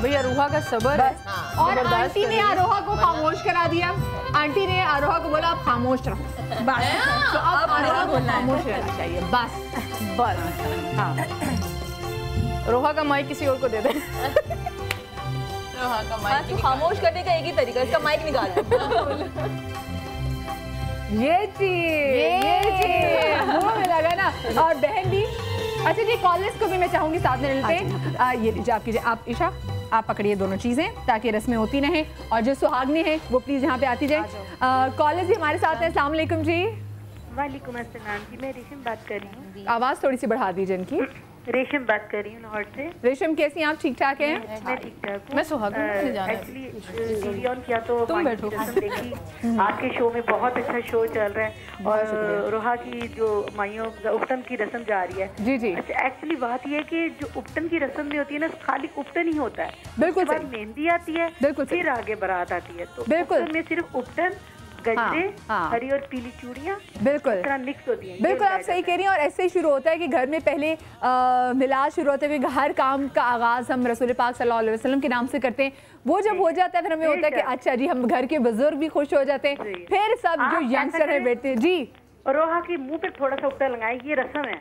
भैया, अरोहा का सब्र है। और आंटी ने अरोहा को खामोश करा दिया। आंटी ने अरोहा को बोला आप खामोश रहो, बस। तो अब अरोहा को खामोश रहना चाहिए, बस। हाँ, रोहा का माइक किसी और को दे दे।
रोहा का माइक तो खामोश करने का एक ही तरीका, इसका माइक निकाल।
ये चीज मुंह में लगा ना। और बहन भी। अच्छा जी, कॉलेज को भी मैं चाहूंगी साथ में मिलते हैं। ये लीजिए आप कीजिए, आप ईशा आप पकड़िए दोनों चीजें ताकि रस्में होती रहें, और जो सुहागने हैं वो प्लीज यहाँ पे आती जाए। कॉलेज भी हमारे साथ है। अस्सलाम वालेकुम जी।
वालेकुम अस्सलाम जी, मैं रेशम बात कर रही हूँ।
आवाज़ थोड़ी सी बढ़ा दीजिए इनकी।
रेशम बात कर रही हूँ लाहौर से।
रेशम कैसी हैं आप? ठीक ठाक हैं?
मैं ठीक ठाक हूँ।
मैं सुहागन से जाना है।
एक्चुअली टीवी ऑन किया तो रस्म देखी, आपके शो में बहुत अच्छा शो चल रहा है, और रोहा की जो माइयों उपटन की रस्म जा रही है।
जी जी।
अच्छा, एक्चुअली बात यह है कि जो उपटन की रस्म में होती है ना, खाली उपटन ही होता है,
बिल्कुल
उसके बाद मेहंदी आती है, फिर आगे बारात आती है। तो उपटन में सिर्फ उपटन, गजरे, हरी और पीली चूड़ियाँ
बिल्कुल
मिक्स होती हैं।
बिल्कुल आप सही कह रही हैं। और ऐसे ही शुरू होता है कि घर में पहले मिलाद शुरू होते हुए हर काम का आगाज़ हम रसूल पाक सल्लल्लाहु अलैहि वसल्लम के नाम से करते हैं। वो जब हो जाता है फिर हमें होता है कि अच्छा जी, हम घर के बुजुर्ग भी खुश हो जाते हैं, फिर सब जो यंगस्टर है बैठते हैं। जी,
रोहा के मुंह पे थोड़ा सा उपटन लगाए, ये रस्म है,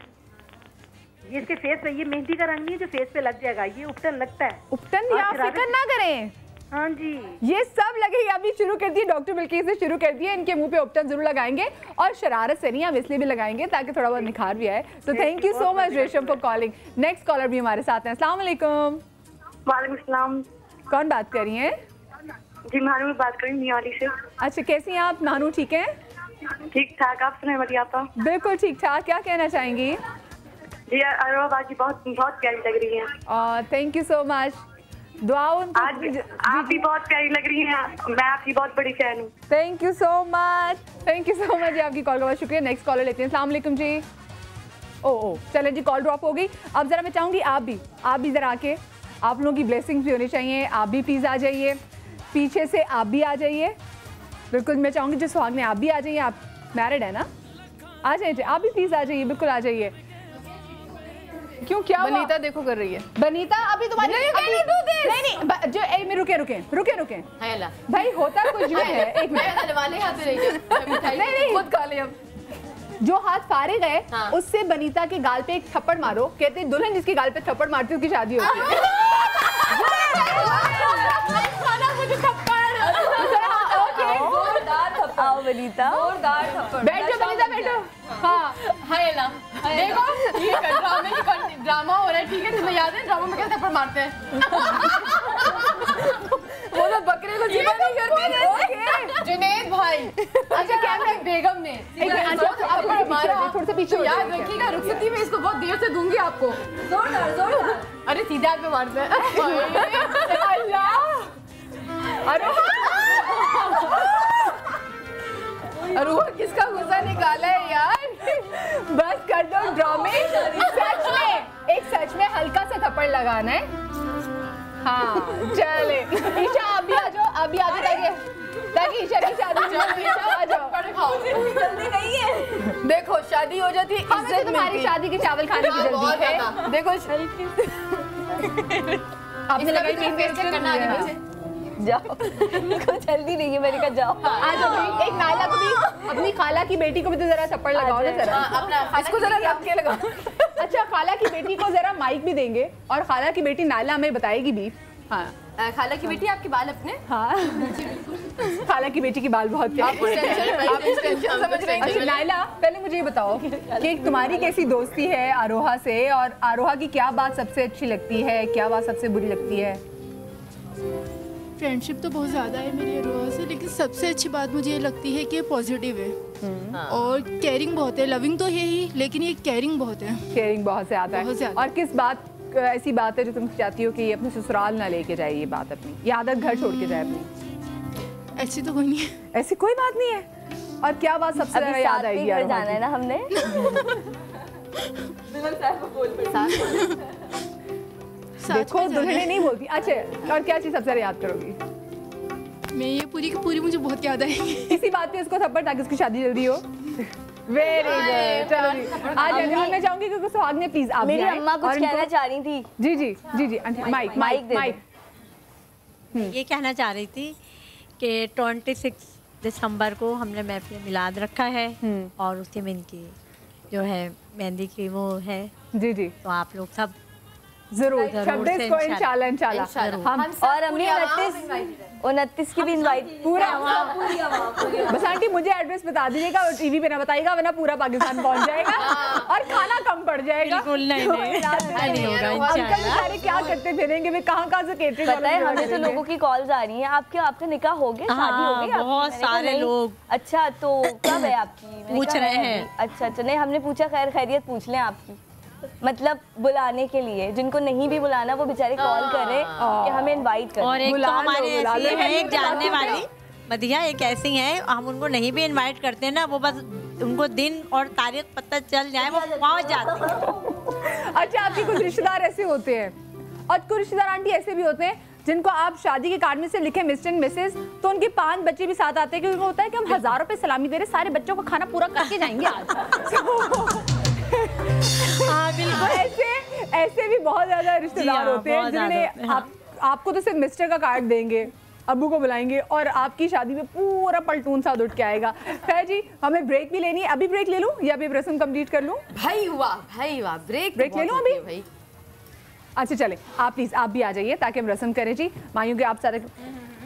ये इसके फेस पे, ये मेहंदी का रंग नहीं है जो फेस पे लग जाएगा, ये उपटन लगता है।
उपटन या फिक्र ना करें।
हाँ जी,
ये सब लगेगा। अभी शुरू कर दिए, डॉक्टर बिल्किस से शुरू कर दिए। इनके मुंह पे उपटन जरूर लगाएंगे, और शरारत से नहीं, हम इसलिए भी लगाएंगे ताकि थोड़ा बहुत निखार भी आए। तो थैंक यू सो मच रेशम फॉर कॉलिंग। नेक्स्ट कॉलर भी हमारे साथ हैं। अस्सलाम वालेकुम।
वालेकुम सलाम।
कौन बात कर रही हैं?
जी, महानू बात कर रही हूँ मियाली से।
अच्छा, कैसी हैं आप महानू? ठीक हैं?
ठीक ठाक, आप सुनाए मरिया आपा?
बिल्कुल ठीक ठाक। क्या कहना चाहेंगी?
जी, अरोहा बाजी बहुत प्यारी लग रही है।
Thank you so much. दुआओं
आज आप भी बहुत प्यारी लग रही हैं, मैं आपकी बहुत बड़ी फैन हूँ।
Thank you so much, thank you so much जी, आपकी कॉल का बहुत शुक्रिया। नेक्स्ट कॉलर लेते हैं। अस्सलाम वालेकुम जी। ओ चलें जी, कॉल ड्रॉप हो गई। अब ज़रा मैं चाहूँगी आप भी ज़रा आके, आप लोगों की ब्लेसिंग्स भी होनी चाहिए। आप भी प्लीज़ आ जाइए, पीछे से आप भी आ जाइए। बिल्कुल मैं चाहूँगी जो सुहाग ने आप भी आ जाइए। आप मैरिड है ना? आ जाइए, आप भी प्लीज़ आ जाइए, बिल्कुल आ जाइए। क्यों, क्या
बनीता देखो कर रही है।
बनीता अभी तुम्हारी नहीं जो रुके भाई, होता कुछ भी है। एक नहीं खुद खा ले। अब जो हाथ फारिग है उससे बनीता के गाल पे एक थप्पड़ मारो। कहते हैं दुल्हन जिसके गाल पे थप्पड़ मारती है उसकी शादी होती है।
आओ बनीता,
बैठो बनीता, बैठो। हाँ
देखो ये ड्रामा हो रहा है, ठीक है? तुम्हें याद है ड्रामा में कैसे थप्पड़ मारते हैं?
वो तो बकरे को जीवन नहीं करते।
जुनैद भाई, अच्छा कैमरा बेगम ने थोड़ा सा पीछे याद रखिएगा। रुखसती में इसको बहुत देर से दूंगी आपको। जोरदार। अरे सीधा आप पे मारते हैं।
अरुआ किसका गुस्सा निकाला है यार? बस कर दो ड्रामे। सच में हल्का सा थप्पड़ लगाना है। हाँ चले, ईशा आप भी आ जाओ, ताकि ईशा की शादी आ जाओ।
जल्दी नहीं है।
देखो शादी हो जाती है, इज्जत तुम्हारी शादी की चावल खाने की जल्दी है। देखो आपने लगाई करना आगे पीछे।
जाओ, कुछ जल्दी नहीं है, मैंने कहा जाओ।
आज एक नायला को भी, अपनी खाला की बेटी को भी तो जरा थप्पड़ लगाओ ना जरा। इसको जरा रख के लगाओ। अच्छा, खाला की बेटी को जरा माइक भी देंगे, और खाला की बेटी नायला हमें बताएगी भी। हाँ,
खाला की बेटी आपके बाल अपने?
हाँ खाला की बेटी की बाल बहुत प्यारे। अच्छा नायला, पहले मुझे ये बताओ कि तुम्हारी कैसी दोस्ती है आरोहा से, और आरोहा की क्या बात सबसे अच्छी लगती है, क्या बात सबसे बुरी लगती है?
फ्रेंडशिप तो बहुत ज़्यादा है मेरी अरोहा से, लेकिन सबसे अच्छी बात मुझे ये लगती है कि पॉजिटिव है और केयरिंग बहुत है। लविंग तो है ही, लेकिन ये केयरिंग बहुत है।
केयरिंग बहुत ज़्यादा है। और किस बात, ऐसी बात है जो तुम चाहती हो कि ये अपने ससुराल ना लेके जाए, ये बात अपनी, या आदत घर छोड़ के जाए अपनी?
ऐसी तो कोई नहीं है।
ऐसी कोई बात नहीं है? और क्या बात सबसे ज्यादा याद आएगी?
घर जाना है ना हमने।
देखो दुल्हने नहीं बोलती। अच्छा, और क्या चीज सबसे ज्यादा याद करोगी?
मैं ये पूरी की पूरी मुझे बहुत याद आएगी।
इसी बात पे उसको थप्पड़ ताकि उसकी शादी जल्दी हो। Very good. चलो आज मैं चाहूंगी कि सुहाग ने प्लीज आप
मेरी अम्मा कुछ कहना चाह रही थी।
जी जी जी जी आंटी, माइक माइक माइक।
ये कहना चाह रही थी कि 26 दिसंबर को हमने महफिल मिलाद रखा है और उसी में इनकी जो है मेहंदी की वो है।
जी जी, तो
आप लोग सब
जरूर 26 को इंशाल्लाह हम
और अम्मी 29 की भी इनवाइट
पूरा। बस आंटी मुझे एड्रेस बता दीजिएगा और टीवी पे ना बताइएगा वरना पूरा पाकिस्तान पहुंच जाएगा और खाना कम पड़ जाएगा। अंकल सारे क्या करते फिरेंगे, वे कहाँ से केटरिंग
पता है हमें तो लोगों की कॉल्स आ रही हैं। आपका निकाह हो गया, शादी हो गई?
बहुत सारे लोग।
अच्छा तो कब है आपकी?
पूछ रहे हैं।
अच्छा नहीं हमने पूछा खैर खैरियत पूछ लें आपकी, मतलब बुलाने के लिए। जिनको नहीं भी बुलाना वो बेचारे कॉल करें कि हमें इनवाइट करें।
और एक तो हमारे ऐसी है एक जानने वाली मदिया, एक ऐसी है हम उनको नहीं भी इनवाइट करते ना, वो बस उनको दिन और तारीख पता चल जाए वो पहुंच जाते हैं।
अच्छा आपके कुछ रिश्तेदार ऐसे होते हैं और कुछ रिश्तेदार आंटी ऐसे भी होते हैं जिनको आप शादी के कार्ड में से लिखे मिस्टर एंड मिसेस, तो उनके 5 बच्चे भी साथ आते हैं क्योंकि होता है कि हम 1000 रुपए सलामी दे रहे, सारे बच्चों का खाना पूरा करके जाएंगे आज। हाँ बिल्कुल, ऐसे भी बहुत ज्यादा रिश्तेदार होते हैं जिन्हें आपको तो सिर्फ मिस्टर का कार्ड देंगे, अब्बू को बुलाएंगे और आपकी शादी में पूरा पलटून साथ उठ के आएगा। खैर जी हमें ब्रेक भी लेनी है, अभी ब्रेक ले लूं या अभी रस्म कंप्लीट कर लूं?
भाई हुआ ब्रेक
ले लूं अभी भाई? अच्छा चले आप प्लीज आप भी आ जाइए ताकि हम रस्म करें जी। मायूं के आप सारे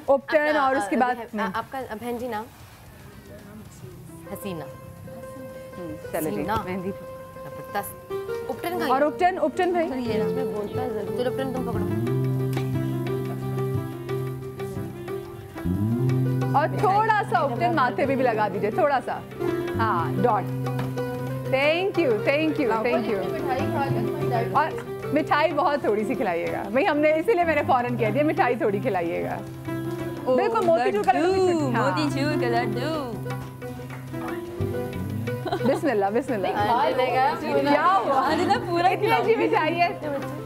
उपटन और उसके बाद
आपका बहन जी नाम? हसीना।
चलो जी मेहंदी
उपटन का
और उपटन भाई
बोलता है जरूर। चलो उपटन तुम पकड़ो
और थोड़ा सा उपटन माथे पे भी लगा दीजिए, थोड़ा सा। हाँ dot. Thank you thank you thank you. और मिठाई बहुत थोड़ी सी खिलाइएगा भाई, हमने इसीलिए मैंने फौरन कह दिया मिठाई थोड़ी खिलाइएगा। बिल्कुल मोतीचूर का लड्डू। बिस्मिल्लाह बिस्मिल्लाह। क्या हुआ? पूरा जी भी चाहिए।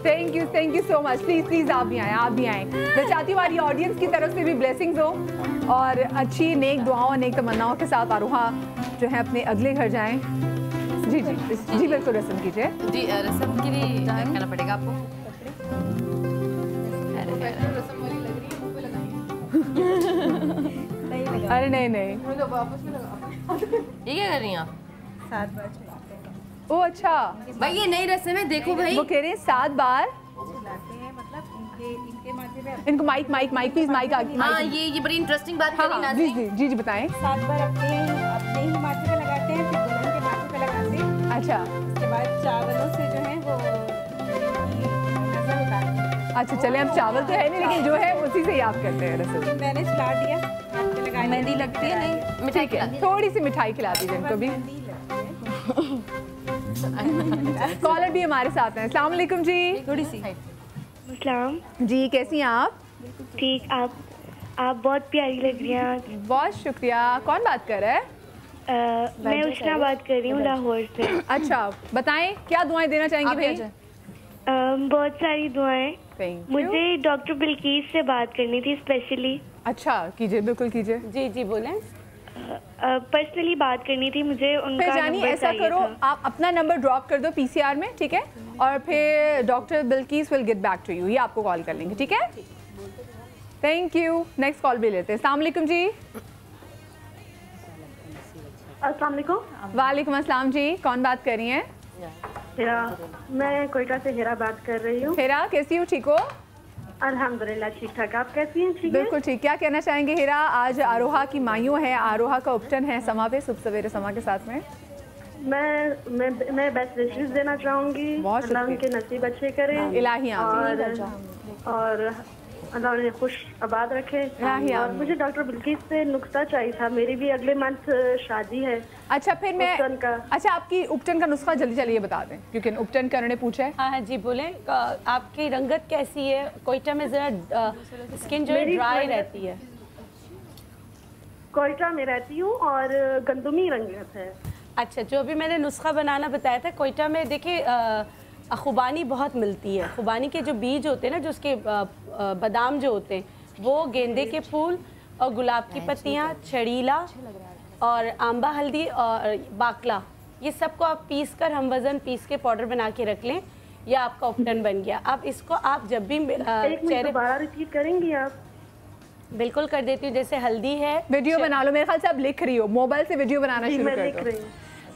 Thank you so much. Please please आप भी आएं। मैं चाहती हूँ हमारी ऑडियंस की तरफ से भी ब्लेसिंग्स हो और अच्छी नेक दुआओं नेक तमन्नाओं के साथ आरोहा जो है अपने अगले घर जाएं। जी जी जी बिल्कुल रस्म कीजिए।
जी रस्म के लिए करना पड़ेगा आपको।
अरे नहीं
ये क्या कर रही हैं आप?
7 बार चलाते हैं।
ओ अच्छा
भाई ये नई रस्म है, देखो भाई
वो कह रहे हैं 7 बार
चलाते हैं, मतलब इनके माथे पे।
इनको माइक प्लीज माइक आगे।
हाँ ये बड़ी इंटरेस्टिंग बात करी ना।
जी बताएं।
7 बार अपने ही माथे पे लगाते हैं, फिर दुल्हन के माथे पे लगाते हैं।
अच्छा
उसके बाद चावलों से जो है वो नजर उतारते हैं।
अच्छा चले अब चावल तो है नहीं लेकिन जो है उसी से याद करते हैं रस्म।
मैंने चला दिया, हाथ पे लगाई।
मेहंदी लगती है नहीं?
मिठाई खिलाती, थोड़ी सी मिठाई खिलाती है इनको भी। कॉलर भी हमारे साथ हैं। अस्सलाम वालेकुम जी।
थोड़ी सी
अस्सलाम
जी, कैसी हैं आप?
ठीक। आप बहुत प्यारी लग रही हैं।
बहुत शुक्रिया। कौन बात कर रहा है?
मैं उष्णा बात कर रही हूँ लाहौर से।
अच्छा बताएं क्या दुआएं देना चाहेंगी भैया?
बहुत सारी दुआएं। मुझे डॉक्टर बिल्किस से बात करनी थी स्पेशली।
अच्छा कीजिए, बिल्कुल कीजिए।
जी जी बोलें।
पर्सनली बात करनी थी मुझे उनका नंबर।
ऐसा करो आप अपना नंबर ड्रॉप कर दो पीसीआर में, ठीक है, और फिर doctor Bilkis will get back to you, ये आपको कॉल कर लेंगे, ठीक है? Thank you. नेक्स्ट कॉल भी लेते हैं। अस्सलाम वालेकुम जी।
अस्सलाम वालेकुम।
वालेकुम अस्सलाम जी। कौन बात कर रही हैं?
मैं कोयटा से हेरा बात कर रही हूँ।
हेरा कैसी हो, ठीक हो?
अल्हम्दुलिल्लाह ठीक ठाक। आप कैसी हैं? ठीक
बिल्कुल ठीक। क्या कहना चाहेंगे हेरा? आज आरोहा की मायूं है, आरोहा का उपटन है समा पे, सुबह सवेरे समा के साथ में।
मैं बेस्ट विशेस देना चाहूँगी। अल्लाह उनके नसीब अच्छे करे
इलाही
और अल्लाह उन्हें खुश आबाद रखे। और मुझे डॉक्टर बिल्किस से नुस्खा चाहिए था, मेरी भी अगले मंथ शादी है।
अच्छा फिर मैं अच्छा आपकी उपटन का नुस्खा जल्दी जल्दी बता दें क्योंकि उपटन का उन्होंने पूछा है।
हाँ जी बोलें। आपकी रंगत कैसी है? कोयटा में जरा स्किन जो है ड्राई रहती है।
कोयटा में रहती हूँ और गंदुमी रंगत है।
अच्छा, जो अभी मैंने नुस्खा बनाना बताया था, कोयटा में देखिए खुबानी बहुत मिलती है। खुबानी के जो बीज होते हैं ना, जो उसके बादाम जो होते हैं, वो गेंदे के फूल और गुलाब की पत्तियाँ, छड़ीला और आंबा हल्दी और बाकला, ये सबको आप पीस कर हम वज़न पीस के पाउडर बना के रख लें, या आपका ऑप्टन बन गया। अब इसको आप जब भी चेहरे
दोबारा रिपीट करेंगी आप?
बिल्कुल कर देती हूँ। जैसे हल्दी है,
वीडियो बना लो। मेरे ख्याल से आप लिख रही हो, मोबाइल से वीडियो बनाना शुरू कर दो।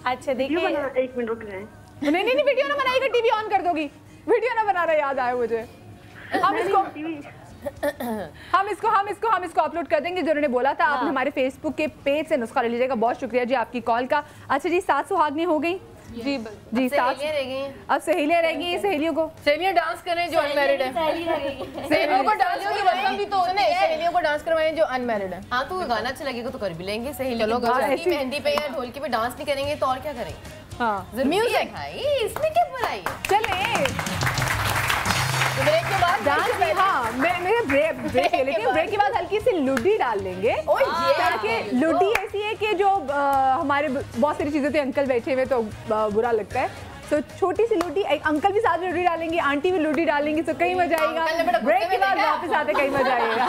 अच्छा देखिए,
1 मिनट रुक जाए।
नहीं, वीडियो ना बनाएगा, टीवी ऑन कर दोगी। वीडियो ना बना रहा, याद आया मुझे। हम इसको अपलोड कर देंगे जो उन्होंने बोला था। आपने हमारे फेसबुक के पेज से नुस्खा ले लीजिएगा। बहुत शुक्रिया जी आपकी कॉल का। अच्छा जी, 7 सुहागनें हो गई जी। 7 अब सहेलियां रह गई। सहेलियों को
डांस करें जो अनमैरिड है। सहेलियों को डांस की तो सहेलियों को डांस करवाएं जो अनमैरिड है।
हाँ, तो गाना अच्छा लगेगा तो कर भी लेंगे। सहेलियों की मेहंदी पे या ढोलकी पे डांस नहीं करेंगे तो और क्या करेंगे?
हाँ,
म्यूजिक भाई, इसमें क्या बुराई है?
चले
ब्रेक के बाद
डांस में। हाँ, मैं ब्रेक ले लेती हूँ। ब्रेक के बाद हल्की सी लुडी डाल लेंगे, ताकि लुडी ऐसी है कि जो हमारे बहुत सारी चीज़ें थे, अंकल बैठे हुए तो बुरा लगता है, तो छोटी सी लुडी, अंकल भी साथ में लुडी डालेंगे, आंटी भी लुडी डालेंगी, तो कहीं मजा आएगा। ब्रेक के बाद वापस आते कहीं मजा आएगा।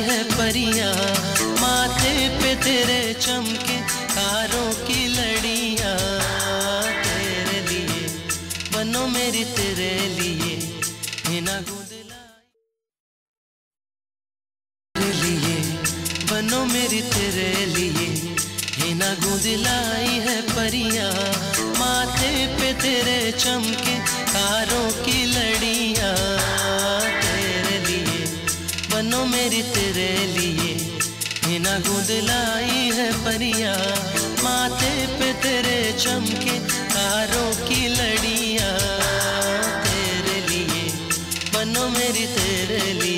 है परियां माथे पे तेरे चमके तारों की लड़ियां, तेरे लिए बनो मेरी तेरे लिए हिना तेरे लिए बनो मेरी तेरे लिए हिना गुदलाई है परियां माथे पे तेरे चमके तारों की लड़ियां, तेरे लिए बनो मेरी तेरे लिए हिना गुदलाई है परियां माथे पे तेरे चमके तारों की लड़ियां, तेरे लिए बनो मेरी तेरे लिए।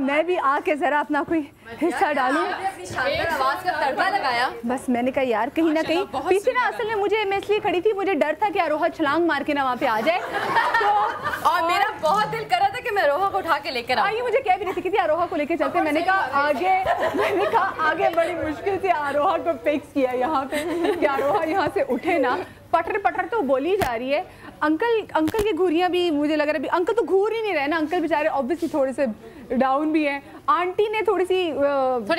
मैं भी आके जरा अपना कोई हिस्सा डालूं।
अपनी शानदार आवाज का तड़का लगाया।
बस मैंने कहा यार कहीं ना कहीं पीछे ना, असल में मुझे, मैं इसलिए खड़ी थी, मुझे डर था कि आरोहा छलांग मार के ना वहाँ पे आ जाए। तो
और मेरा बहुत दिल कर रहा था कि मैं आरोहा को उठा के लेकर आऊं।
ये मुझे कह भी नहीं थी कि आरोहा को लेके चलते। मैंने कहा आगे बड़ी मुश्किल से आरोहा को फिक्स किया यहाँ पे कि आरोहा यहाँ से उठे ना। पटर पटर तो बोली जा रही है। अंकल की घूरियाँ भी मुझे लग रहा है, अंकल तो घूर ही नहीं रहे ना, अंकल बेचारे ऑब्वियसली थोड़े से डाउन भी हैं। आंटी ने थोड़ी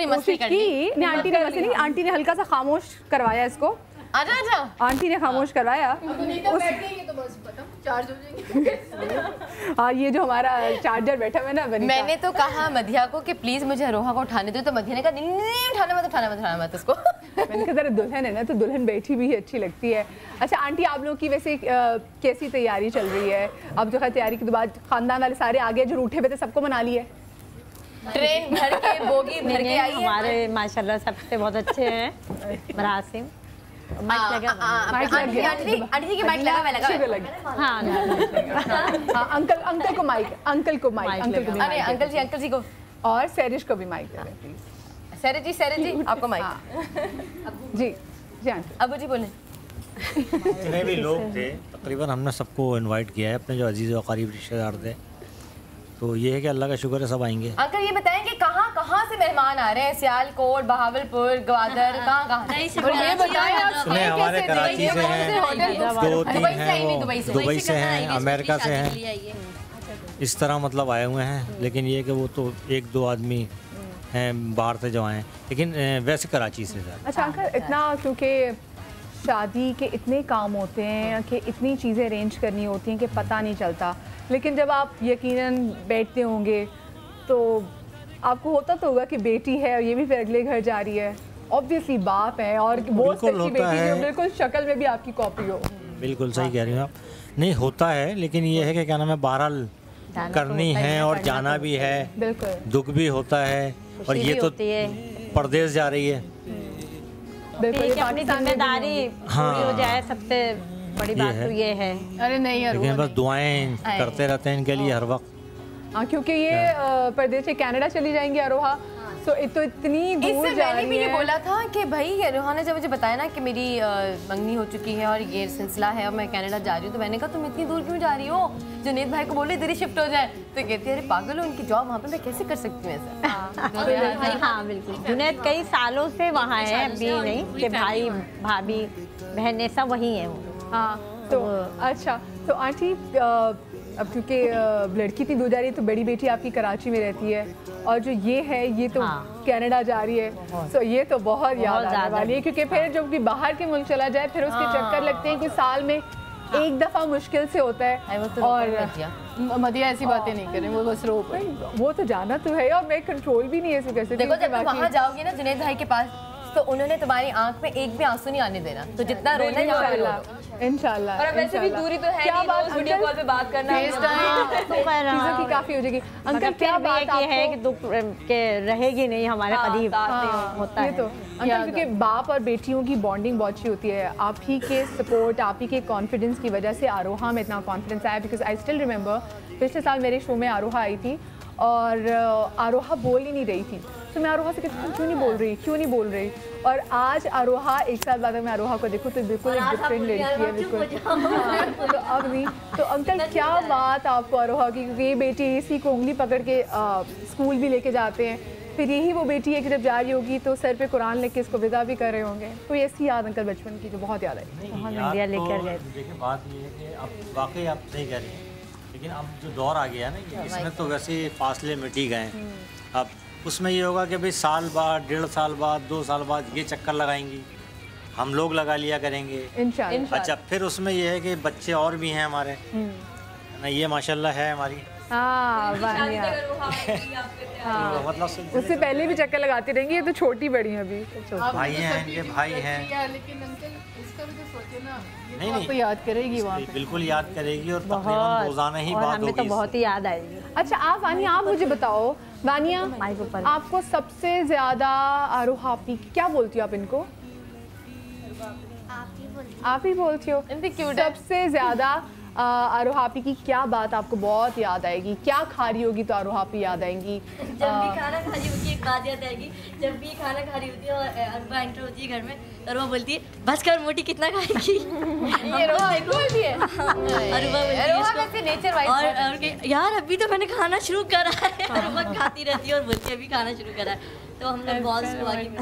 मस्ती की, नहीं आंटी ने वैसे नहीं, आंटी ने हल्का सा खामोश करवाया इसको।
आजा
आंटी ने खामोश करवाया। हाँ, ये जो हमारा चार्जर बैठा हुआ है ना,
मैंने तो कहा मधिया को कि प्लीज मुझे आरोहा को उठाने दो, तो मधिया ने कहा नहीं उठाना मत उसको।
मैंने कहा जरा दुल्हन है ना, तो दुल्हन बैठी भी अच्छी लगती है। अच्छा आंटी, आप लोगों की वैसे कैसी तैयारी चल रही है? अब जो है तैयारी के बाद खानदान वाले सारे आगे जो रूठे हुए थे सबको मना लिए?
ट्रेन भर के बोगी भर के आई है।
हमारे माशाल्लाह सबसे बहुत अच्छे हैं मरासिम। माइक लगा,
आंटी के माइक लगा।
हाँ, अंकल को माइक, अंकल
जी को,
और सैरिश को भी माइक दे रहे हैं।
सैरिश जी आपको माइक।
जी
अबू जी बोले।
जितने भी लोग थे तकरीबन हमने सबको इनवाइट किया है, अपने जो अजीज़ और करीब रिश्तेदार थे। तो ये है कि अल्लाह का शुक्र है सब आएंगे।
अंकल ये बताएं कि कहाँ से मेहमान आ रहे हैं? सियालकोट, बहावलपुर, ग्वादर, कहाँ?
सुने हमारे कराची से हैं, 2-3 हैं, दुबई से हैं, अमेरिका से हैं, इस तरह मतलब आए हुए हैं। लेकिन ये कि वो तो 1-2 आदमी हैं बाहर से जो आए, लेकिन वैसे कराची से।
अच्छा अंकल, इतना क्योंकि शादी के इतने काम होते हैं कि इतनी चीज़ें अरेंज करनी होती हैं कि पता नहीं चलता। लेकिन जब आप यकीनन बैठते होंगे तो आपको होता तो होगा कि बेटी है और ये भी फिर अगले घर जा रही है, ऑब्वियसली बाप है, और वो सच्ची बेटी जो बिल्कुल शक्ल में भी आपकी कॉपी हो।
बिल्कुल सही कह रही हूँ आप। नहीं होता है, लेकिन ये है कि क्या नाम है, बहरहाल करनी है और जाना भी है, दुख भी होता है। और ये तो परदेश जा रही है,
अपनी जिम्मेदारी पूरी हो जाए, सबसे बड़ी बात तो ये है।
अरे नहीं यार,
लेकिन बस दुआएं करते रहते हैं इनके लिए हर वक्त।
हाँ, क्योंकि ये परदेश से कनाडा चली जाएंगी आरोहा, तो इतनी दूर जा रही है।
मैंने भी ये बोला था कि भाई आरोहा ने जब मुझे बताया ना कि मेरी मंगनी हो चुकी है और ये सिलसिला है और मैं कनाडा जा रही हूँ, तो मैंने कहा तुम इतनी दूर क्यों जा रही हो? जुनैद भाई को बोले इधर ही शिफ्ट हो जाए, तो कहती है अरे पागल हो, उनकी जॉब वहाँ पे मैं कैसे कर सकती हूँ ऐसा।
हाँ बिल्कुल, जुनैद कई सालों से वहाँ है, अभी नहीं कि भाई भाभी बहनें सब वहीं हैं।
हाँ तो अच्छा, तो आंटी अब क्योंकि लड़की इतनी दूर जा रही है, तो बड़ी बेटी आपकी कराची में रहती है, और जो ये है ये तो कनाडा जा रही है, तो ये तो बहुत याद आने वाली है। क्योंकि फिर जब भी बाहर के मुल्क चला जाए फिर उसके चक्कर लगते हैं कि साल में एक दफ़ा मुश्किल से होता है। और
मदिया ऐसी बातें नहीं करें, वो बस रो पड़े,
वो तो जाना तो है और मैं कंट्रोल भी नहीं है इसको कैसे।
देखो जब तुम वहाँ जाओगी ना जुनैद भाई के पास, तो उन्होंने तुम्हारी आंख में एक भी आंसू नहीं आने देना, तो जितना रोना है
इंशाल्लाह।
और वैसे भी दूरी तो है नहीं, रोज वीडियो कॉल पे बात करना है,
चीज़ों की काफी हो जाएगी। अंकल क्या बात है कि
दुख के रहेगी नहीं हमारे करीब होता है।
तो अंकल क्योंकि बाप और बेटियों की बॉन्डिंग बहुत अच्छी होती है, आप ही के सपोर्ट, आप ही के कॉन्फिडेंस की वजह से आरोहा में इतना कॉन्फिडेंस आया। बिकॉज आई स्टिल रिमेंबर पिछले साल मेरे शो में आरोहा आई थी और आरोहा बोल ही नहीं रही थी, तो मैं आरोहा से कहती क्यों नहीं बोल रही, और आज आरोहा एक साल बाद मैं आरोहा को देखूँ तो बिल्कुल एक डिफरेंट लड़की है, बिल्कुल। तो अब नहीं, तो अंकल क्या बात आपको आरोहा की, क्योंकि ये बेटी इसी को उंगली पकड़ के स्कूल भी लेके जाते हैं, फिर यही वो बेटी है कि जब जा रही होगी तो सर पे कुरान लेके इसको विदा भी कर रहे होंगे, तो ऐसी याद अंकल बचपन की जो बहुत याद आई।
बहुत इंडिया लेकर गए। देखिए बात ये है कि अब वाकई आप सही कह रही हैं, लेकिन अब जो दौर आ गया ना, इसमें तो वैसे फासले मिट ही गए। अब उसमें ये होगा कि भाई साल बाद, 1.5 साल बाद, 2 साल बाद ये चक्कर लगाएंगी, हम लोग लगा लिया करेंगे इंशाल्लाह। अच्छा फिर उसमें ये है कि बच्चे और भी हैं हमारे ना, ये माशाल्लाह है हमारी।
मतलब उससे पहले भी चक्कर लगाती रहेंगी, ये तो छोटी बड़ी हैं अभी,
भाई हैं, ये भाई हैं।
लेकिन अंकल उसका भी तो सोचे ना,
नहीं
आपको याद करेगी वहाँ पे,
बिल्कुल याद करेगी और तकरीबन रोजाना ही बात होगी,
तो बहुत ही याद आएगी।
अच्छा आप वानिया, आप मुझे बताओ वानिया, आपको सबसे ज्यादा आरोहा क्या बोलती हो आप इनको? आप ही बोलती हो। सबसे ज्यादा आरोहा आपी की क्या बात आपको बहुत याद आएगी? क्या खा रही होगी तो आरोहा आपी याद आएंगी?
जब भी खाना खा रही होगी एक बात याद आएगी, जब भी खाना खा रही होती है और अरुआ एंटर होती है घर में, अरुआ बोलती है बस कर मोटी कितना खाएगी।
ये अरुआ बोलती है।
अरुआ
वैसे नेचर वाइज
और यार अभी तो मैंने खाना शुरू करा है। अरुआ खाती रहती है और बोलती है अभी खाना शुरू करा है। तो हम लोग बहुत मिस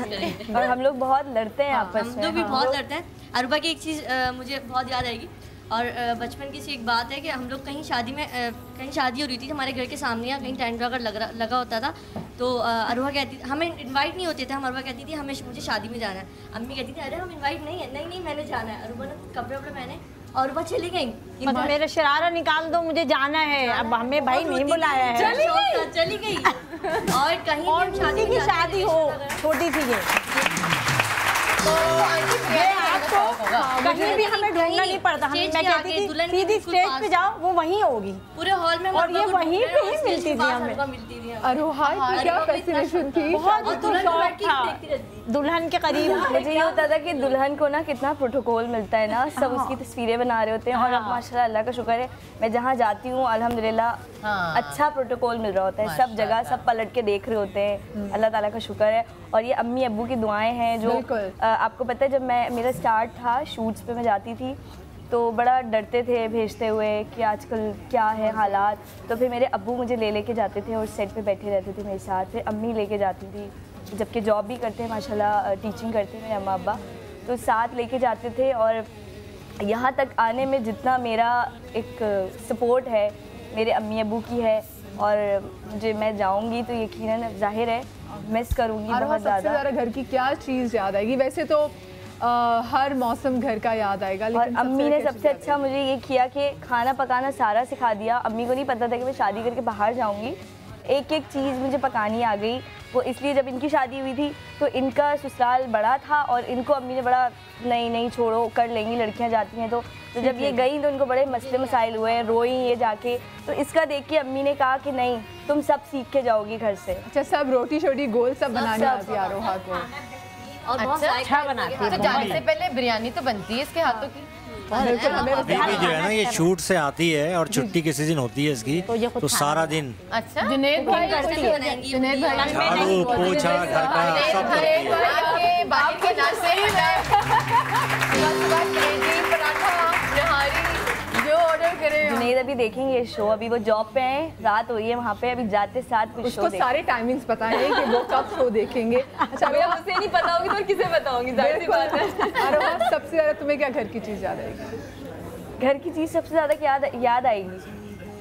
करेंगे
और हम लोग बहुत लड़ते हैं आपस में।
हम लोग भी बहुत लड़ते हैं। अरुआ की एक चीज़ मुझे बहुत याद आएगी और बचपन की सी एक बात है कि हम लोग कहीं शादी में कहीं शादी हो रही थी हमारे घर के सामने या कहीं टेंट अगर लगा होता था तो अरुआ कहती हमें इनवाइट नहीं होते थे, हम अरुआ कहती थी हमें मुझे शादी में जाना है। अम्मी कहती थी अरे हम इनवाइट नहीं है, नहीं मैंने जाना है। अरुआ ने कपड़े वपड़े पहने और वह चली गई।
मतलब मेरा शरारा निकाल दो, मुझे जाना है, अब हमें भाई नहीं बुलाया है।
चली गई और कहीं
और शादी की शादी हो छोटी सी कहीं भी हमें ढूंढना नहीं पड़ता। मैं कहती थी सीधी स्टेज पे जाओ वो वहीं होगी
पूरे हॉल में
और ये वहीं पे ही मिलती थी हमें।
अरोहा की क्या फैसिनेशन थी,
बहुत शौक था दुल्हन के करीब।
मुझे ये होता था कि दुल्हन को ना कितना प्रोटोकॉल मिलता है ना, सब उसकी तस्वीरें बना रहे होते हैं और अब माशाल्लाह अल्लाह का शुक्र है मैं जहाँ जाती हूँ अल्हम्दुलिल्लाह अच्छा प्रोटोकॉल मिल रहा होता है। सब जगह सब पलट के देख रहे होते हैं, अल्लाह ताला का शुक्र है। और ये अम्मी अब्बू की दुआएं हैं जो आपको पता है जब मेरा स्टार्ट था शूट्स पे मैं जाती थी तो बड़ा डरते थे भेजते हुए कि आजकल क्या है हालात। तो फिर मेरे अब्बू मुझे लेके जाते थे और सेट पे बैठे रहते थे मेरे साथ। फिर अम्मी लेके जाती थी, जबकि जॉब भी करते हैं माशाल्लाह, टीचिंग करते हैं मेरे अम्मा अब्बा, तो साथ लेके जाते थे। और यहाँ तक आने में जितना मेरा एक सपोर्ट है मेरे अम्मी अब्बू की है और मुझे मैं जाऊँगी तो यकीनन जाहिर है मिस करूँगी बहुत
ज़्यादा। घर की क्या चीज़ याद आएगी? वैसे तो हर मौसम घर का याद आएगा, लेकिन
और अम्मी ने सबसे अच्छा मुझे ये किया कि खाना पकाना सारा सिखा दिया। अम्मी को नहीं पता था कि मैं शादी करके बाहर जाऊंगी, एक एक चीज़ मुझे पकानी आ गई। वो इसलिए जब इनकी शादी हुई थी तो इनका ससुराल बड़ा था और इनको अम्मी ने बड़ा नहीं छोड़ो कर लेंगी लड़कियां जाती हैं। तो जब ये गई तो इनको बड़े मसले मसाइल हुए, रोई ये जाके। तो इसका देख के अम्मी ने कहा कि नहीं तुम सब सीख के जाओगी घर से।
अच्छा, सब रोटी शोटी गोल सब बनाने आती है आरोहा को
और
अच्छा बनाती है। तो जाने से पहले बिरयानी तो बनती है इसके हाथों की।
अभी भी जो है ना ये शूट से आती है और छुट्टी किसी दिन होती है इसकी तो सारा दिन
अच्छा जुनेद भाई जुनेद भाई
झाड़ू पोछा घर का सब करती है।
बाप के नाम से पराठा नहारी जो ऑर्डर करे।
जुनेद अभी देखेंगे शो, अभी वो जॉब पे हैं, रात हो रही है वहाँ पे, अभी जाते साथ कुछ शो
उसको सारे टाइमिंग्स पता है कि वो कब शो देखेंगे। अच्छा
भैया मुझे नहीं पता होगी तो किसे बताऊंगी, जाहिर सी बात है।
आरोहा सबसे ज़्यादा तुम्हें क्या घर की चीज़ याद आएगी?
घर की चीज़ सबसे ज़्यादा याद आएगी,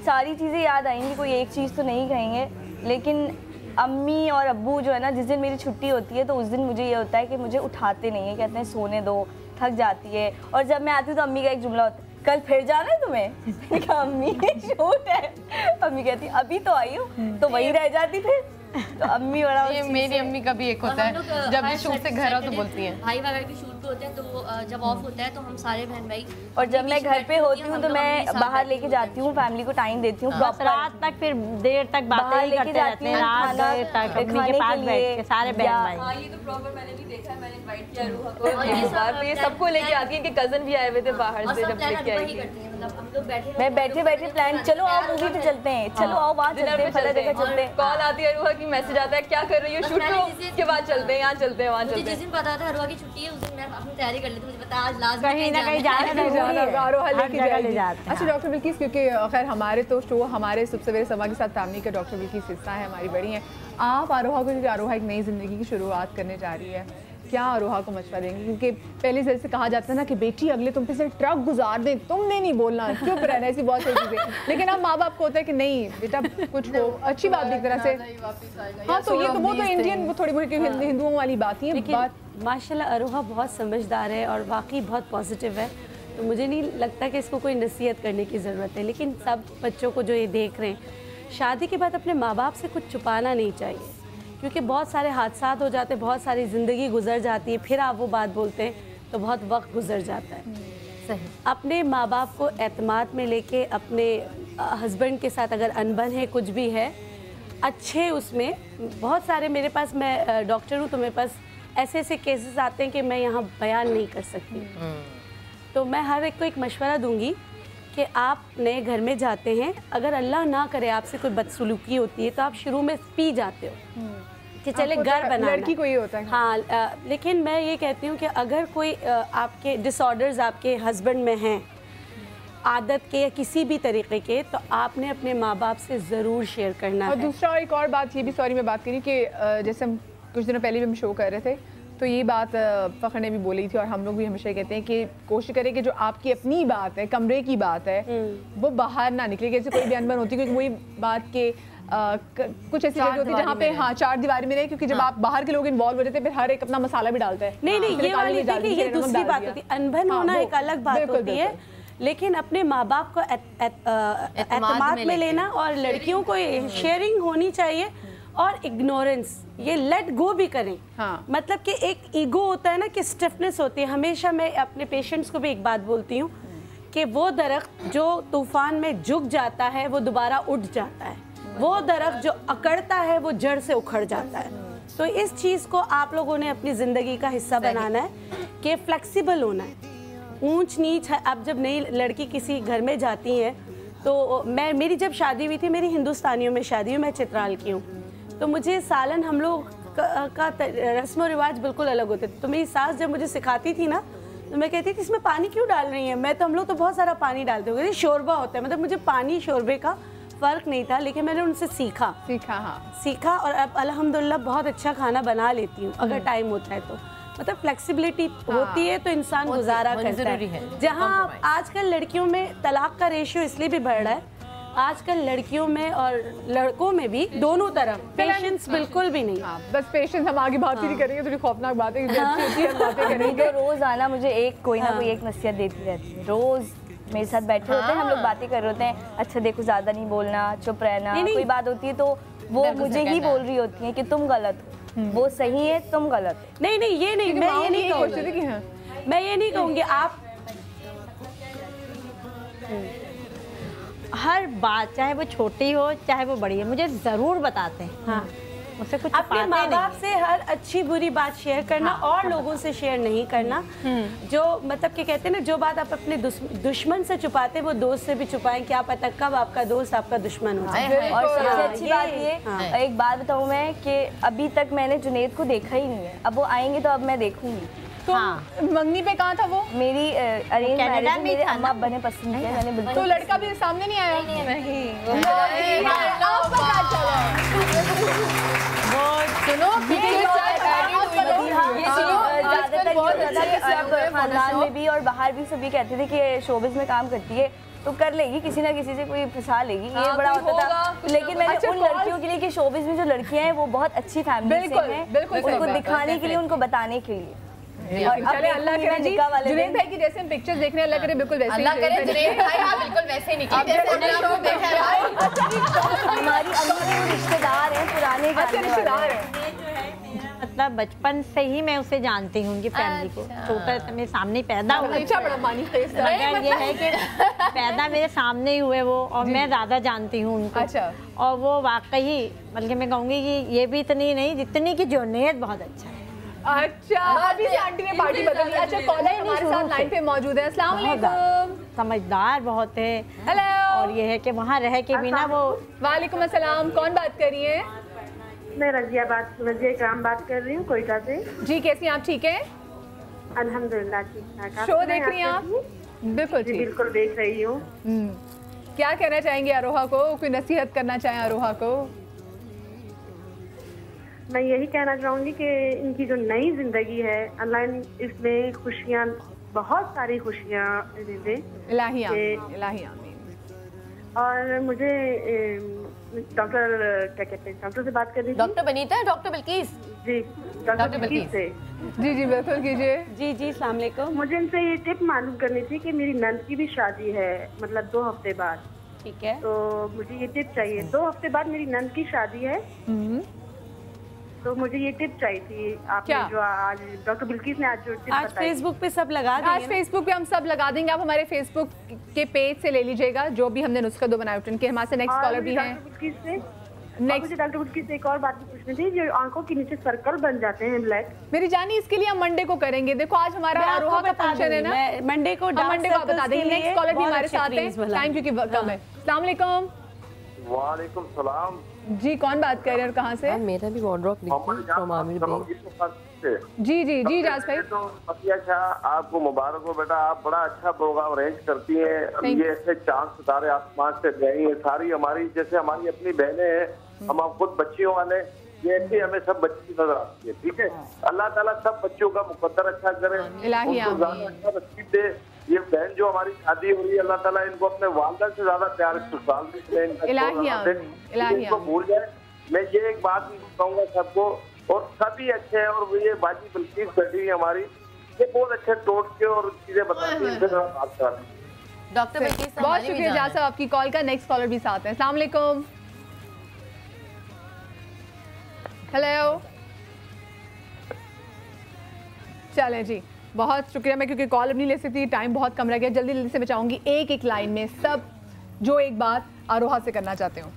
सारी चीज़ें याद आएंगी, कोई एक चीज़ तो नहीं कहेंगे। लेकिन अम्मी और अब्बू जो है ना, जिस दिन मेरी छुट्टी होती है तो उस दिन मुझे ये होता है कि मुझे उठाते नहीं है, कहते हैं सोने दो, थक जाती है। और जब मैं आती हूँ तो अम्मी का एक जुमला होता है कल फिर जाना है तुम्हें? कहा अम्मी शूट है। अम्मी कहती अभी तो आई हूँ, तो वही रह जाती फिर। तो अम्मी बड़ा
ये मेरी अम्मी का भी एक होता है, जब भी शूट से घर आओ तो बोलती हैं
भाई वगैरह के शूट पे होते हैं तो जब ऑफ होता है तो हम सारे बहन भाई।
और जब मैं घर पे होती हूँ तो मैं बाहर लेके जाती हूँ, फैमिली को टाइम देती हूँ,
रात तक फिर देर तक बातें ही करते रहते हैं, रात देर तक अम्मी के पास बैठ के सारे बहन भाई।
ये तो प्रॉपर मैंने भी देखा है, मैंने इनवाइट किया रूहा को और ये बार पे सबको लेके आती हैं कि कजन भी आए हुए थे बाहर से, जब लेके आई
मैं बैठे प्लान चलो आओ मूवी पे चलते हैं, चलो आओ वहाँ चलते हैं, फला जगह चलते हैं।
कॉल आती है रूहा की, मैसेज आता है क्या कर रही हो शूट को, उसके बाद चलते हैं यहाँ चलते हैं वहाँ चलते हैं।
जिस दिन पता था रूहा की छुट्टी है उस दिन मैं अपनी तैयारी कर लेती, मुझे पता आज लास्ट
कहीं ना कहीं जाना।
अच्छा डॉक्टर बिल्किस, क्योंकि खैर हमारे तो शो हमारे सुबह सवेरे समा के साथ फैमिली का डॉक्टर बिल्किस हिस्सा है, हमारी बड़ी हैं। आप आरोहा को, क्योंकि आरोहा एक नई ज़िंदगी की शुरुआत करने जा रही है, क्या आरोहा को मशवरा देंगे? क्योंकि पहले जैसे कहा जाता है ना कि बेटी अगले तुम पे से ट्रक गुजार दे, तुमने नहीं बोलना, चुप रहना, ऐसी बहुत सारी चीज़ें। लेकिन अब माँ बाप को होता है कि नहीं बेटा कुछ हो, अच्छी बात एक तरह से। हाँ तो ये तो वो तो इंडियन थोड़ी बहुत हिंदुओं वाली बात ही है।
माशाल्लाह आरोहा बहुत समझदार है और वाकई बहुत पॉजिटिव है, तो मुझे नहीं लगता कि इसको कोई नसीहत करने की ज़रूरत है। लेकिन सब बच्चों को जो ये देख रहे हैं, शादी के बाद अपने माँ बाप से कुछ छुपाना नहीं चाहिए, क्योंकि बहुत सारे हादसात हो जाते हैं, बहुत सारी ज़िंदगी गुजर जाती है, फिर आप वो बात बोलते हैं तो बहुत वक्त गुजर जाता है।
सही।
अपने माँ बाप को एतमाद में लेके, अपने हस्बैंड के साथ अगर अनबन है, कुछ भी है, अच्छे उसमें बहुत सारे मेरे पास, मैं डॉक्टर हूँ तो मेरे पास ऐसे ऐसे केसेस आते हैं कि मैं यहाँ बयान नहीं कर सकती। तो मैं हर एक को एक मशवरा दूंगी कि आप नए घर में जाते हैं, अगर अल्लाह ना करे आपसे कोई बदसलूकी होती है तो आप शुरू में पी जाते हो कि चले घर बनाना,
लड़की को ही होता है।
हाँ, लेकिन मैं ये कहती हूँ कि अगर कोई आपके डिसऑर्डर्स आपके हस्बैंड में हैं, आदत के या किसी भी तरीके के, तो आपने अपने माँ बाप से ज़रूर शेयर करना
और
है।
दूसरा एक और बात ये भी, सॉरी मैं बात करी कि जैसे हम कुछ दिनों पहले भी हम शो कर रहे थे तो ये बात फ़खर ने भी बोली थी और हम लोग भी हमेशा कहते हैं कि कोशिश करें कि जो आपकी अपनी बात है, कमरे की बात है, वो बाहर ना निकले। कैसे कोई भी अनबन होती है, क्योंकि वही बात के कुछ ऐसी जगह होती है जहाँ पे हाँ चार दीवारी में रहे, क्योंकि जब आप बाहर के लोग इन्वॉल्व हो जाते हैं फिर हर एक अपना मसाला भी डालता है।
नहीं नहीं, ये वाली देखिए, ये दूसरी बात होती है। अनबन होना एक अलग बात होती है, लेकिन अपने माँ बाप को एतमाद में लेना और लड़कियों को शेयरिंग होनी चाहिए और इग्नोरेंस, ये लेट गो भी करें। मतलब कि एक ईगो होता है ना कि स्टिफनेस होती है। हमेशा मैं अपने पेशेंट्स को भी एक बात बोलती हूँ कि वो दरख्त जो तूफान में झुक जाता है वो दोबारा उठ जाता है, वो दरख्त जो अकड़ता है वो जड़ से उखड़ जाता है। तो इस चीज़ को आप लोगों ने अपनी ज़िंदगी का हिस्सा बनाना है कि फ्लेक्सिबल होना है। ऊंच नीच है। अब जब नई लड़की किसी घर में जाती है तो मेरी जब शादी हुई थी, मेरी हिंदुस्तानियों में शादी हुई, मैं चित्राल की हूँ, तो मुझे सालन हम लोग का रस्म और रिवाज बिल्कुल अलग होते थे। तो मेरी सास जब मुझे सिखाती थी ना तो मैं कहती थी इसमें पानी क्यों डाल रही है, हम लोग तो बहुत सारा पानी डालते हो, शोरबा होता है। मतलब मुझे पानी शोरबे का फ़र्क नहीं था, लेकिन मैंने उनसे सीखा और अब अल्हम्दुलिल्लाह बहुत अच्छा खाना बना लेती हूँ अगर टाइम होता है तो। मतलब फ्लेक्सिबिलिटी होती है तो इंसान गुजारा करता है। जहाँ आजकल लड़कियों में तलाक का रेशियो इसलिए भी बढ़ रहा है, आजकल लड़कियों में और लड़कों में भी दोनों तरफ पेशेंस बिल्कुल भी नहीं।
बस पेशेंस हम आगे बात ही नहीं करेंगे, थोड़ी खौफनाक बात है, बातें करेंगे।
तो रोज आना मुझे कोई ना कोई एक नसीहत देती रहती है। रोज मेरे साथ बैठे होते हैं, हम लोग बातें कर रहे होते हैं, अच्छा देखो ज्यादा नहीं बोलना, चुप रहना। कोई बात होती है तो वो मुझे ही बोल रही होती है कि तुम गलत हो, वो सही है, तुम गलत हो।
नहीं नहीं, ये नहीं, मैं ये नहीं कहूँगी, मैं ये नहीं कहूँगी। आप
हर बात चाहे वो छोटी हो चाहे वो बड़ी हो मुझे ज़रूर बताते हैं।
हाँ,
मुझसे कुछ
अपने माँ बाप से हर अच्छी बुरी बात शेयर करना और लोगों से शेयर नहीं करना। जो मतलब कि कहते हैं ना, जो बात आप अपने दुश्मन से छुपाते वो दोस्त से भी छुपाएं, क्या पता कब आपका दोस्त आपका दुश्मन हो जाए।
और सबसे अच्छी बात ये, एक बात बताऊँ मैं कि अभी तक मैंने जुनैद को देखा ही नहीं है। अब वो आएंगे तो अब मैं देखूंगी।
तो मंगनी पे कहाँ था वो?
मेरी अरेंज मैरिज में मेरे अम्मा अब्बा ने पसंद किया, मैंने बिल्कुल।
तो लड़का भी सामने नहीं आया?
खानदान में भी और बाहर भी सभी कहते थे कि शोबिज में काम करती है तो कर लेगी, किसी ना किसी से कोई फंसा लेगी, ये बड़ा होता था। लेकिन मैंने उन लड़कियों के लिए कि शोबिज में जो लड़कियां हैं वो बहुत अच्छी फैमिली से हैं, उनको दिखाने के लिए, उनको बताने के लिए।
चले अल्लाह करे जी, जुनैद भाई की जैसे हम पिक्चर्स देख रहे हैं, अल्लाह करे बिल्कुल वैसे ही,
अल्लाह करे जुनैद भाई आप बिल्कुल वैसे ही निकले जैसे हमने शो देखा है।
हमारी अम्मा के रिश्तेदार हैं, पुराने
रिश्तेदार हैं।
मतलब बचपन से ही मैं उसे जानती हूँ, उनकी फैमिली को। छोटा मेरे सामने पैदा हुआ, मगर ये है कि पैदा मेरे सामने ही हुए वो, और मैं ज़्यादा जानती हूँ उनको। और वो वाकई बल्कि मैं कहूँगी कि ये भी इतनी नहीं जितनी कि जुनैद बहुत अच्छा है।
अच्छा, अभी से आंटी ने पार्टी बदल दी। अच्छा, कॉलर हमारे साथ लाइन पे मौजूद है। अस्सलाम वालेकुम।
समझदार बहुत है।
हेलो।
और ये है कि वहाँ रह के भी ना वो।
वालेकुम अस्सलाम, कौन बात कर रही है?
मैं रजिया इकराम बात कर रही हूँ कोयटा से।
जी, कैसी आप? ठीक है
अल्हम्दुलिल्लाह, ठीक ठाक।
शो देख रही हैं आप? बिल्कुल ठीक,
बिल्कुल देख रही हूँ।
क्या कहना चाहेंगे आरोहा को? कोई नसीहत करना चाहें आरोहा को?
मैं यही कहना चाहूँगी कि इनकी जो नई जिंदगी है, अल्लाह इसमें खुशियाँ, बहुत सारी खुशियाँ दे।
इलाही आमीन।
और मुझे डॉक्टर क्या कहते हैं, डॉक्टर से बात करनी थी।
डॉक्टर बनीता है? डॉक्टर बिल्किस?
जी, डॉक्टर बिल्किस से।
जी बिल्कुल कीजिए।
जी अस्सलाम वालेकुम।
मुझे इनसे ये टिप मालूम करनी थी कि मेरी नंद की भी शादी है, मतलब 2 हफ्ते बाद।
ठीक है।
तो मुझे ये टिप चाहिए। 2 हफ्ते बाद मेरी नंद की शादी है, तो मुझे ये टिप चाहिए थी। आपने जो आज डॉक्टर बिल्किस ने आज जो टिप
आज फेसबुक पे सब लगा देंगे।
आज फेसबुक पे हम सब लगा देंगे, आप हमारे फेसबुक के पेज से ले लीजिएगा जो भी हमने नुस्खा 2 बनाए। उनके हमारे से नेक्स्ट कॉलर भी हैं।
मुझे डॉक्टर बुल्किस से एक और बात पूछनी थी, जो आंखों के नीचे सर्कल बन जाते हैं ब्लैक।
मेरी जानी इसके लिए हम मंडे को करेंगे। देखो आज हमारा आरोहा का फंक्शन है ना,
मंडे को
बता देंगे। नेक्स्ट कॉलर भी हमारे साथ है, टाइम क्योंकि कम है। अस्सलाम वालेकुम।
वालेकुम सलाम
जी, कौन बात कर रहे हैं और कहाँ से?
मेरा भी वार्डरोब
जी जी जी जाज भाई।
तो अच्छा, आपको मुबारक हो बेटा, आप बड़ा अच्छा प्रोग्राम अरेंज करती हैं। ये ऐसे चांद सितारे आसमान से गई हैं, सारी हमारी जैसे हमारी अपनी बहनें हैं, हम खुद बच्चियों वाले, ये ऐसे हमें सब बच्ची नजर आती है। ठीक है, अल्लाह ताला सब बच्चों का मुकद्दर अच्छा करे, उनको ज्यादा अच्छा नसीब दे। ये बहन जो हमारी शादी हो रही है, अल्लाह ताला इनको अपने वालिदा से ज्यादा प्यार ससुराल में इनको भूल जाए। मैं ये एक बात कहूँगा सबको, और सभी अच्छे हैं, और ये बाजी बिल्किस बैठी है हमारी, ये बहुत अच्छे टोट के और चीजें बताती है।
डॉक्टर बहुत शुक्रिया जाज साहब आपकी कॉल का। नेक्स्ट कॉलर भी साथ है। अस्सलाम वालेकुम। हेलो, चलें जी, बहुत शुक्रिया। मैं क्योंकि कॉल अब नहीं ले सकती, टाइम बहुत कम रह गया, जल्दी जल्दी से मैं चाहूँगी एक लाइन में सब जो एक बात आरोहा से करना चाहते हो।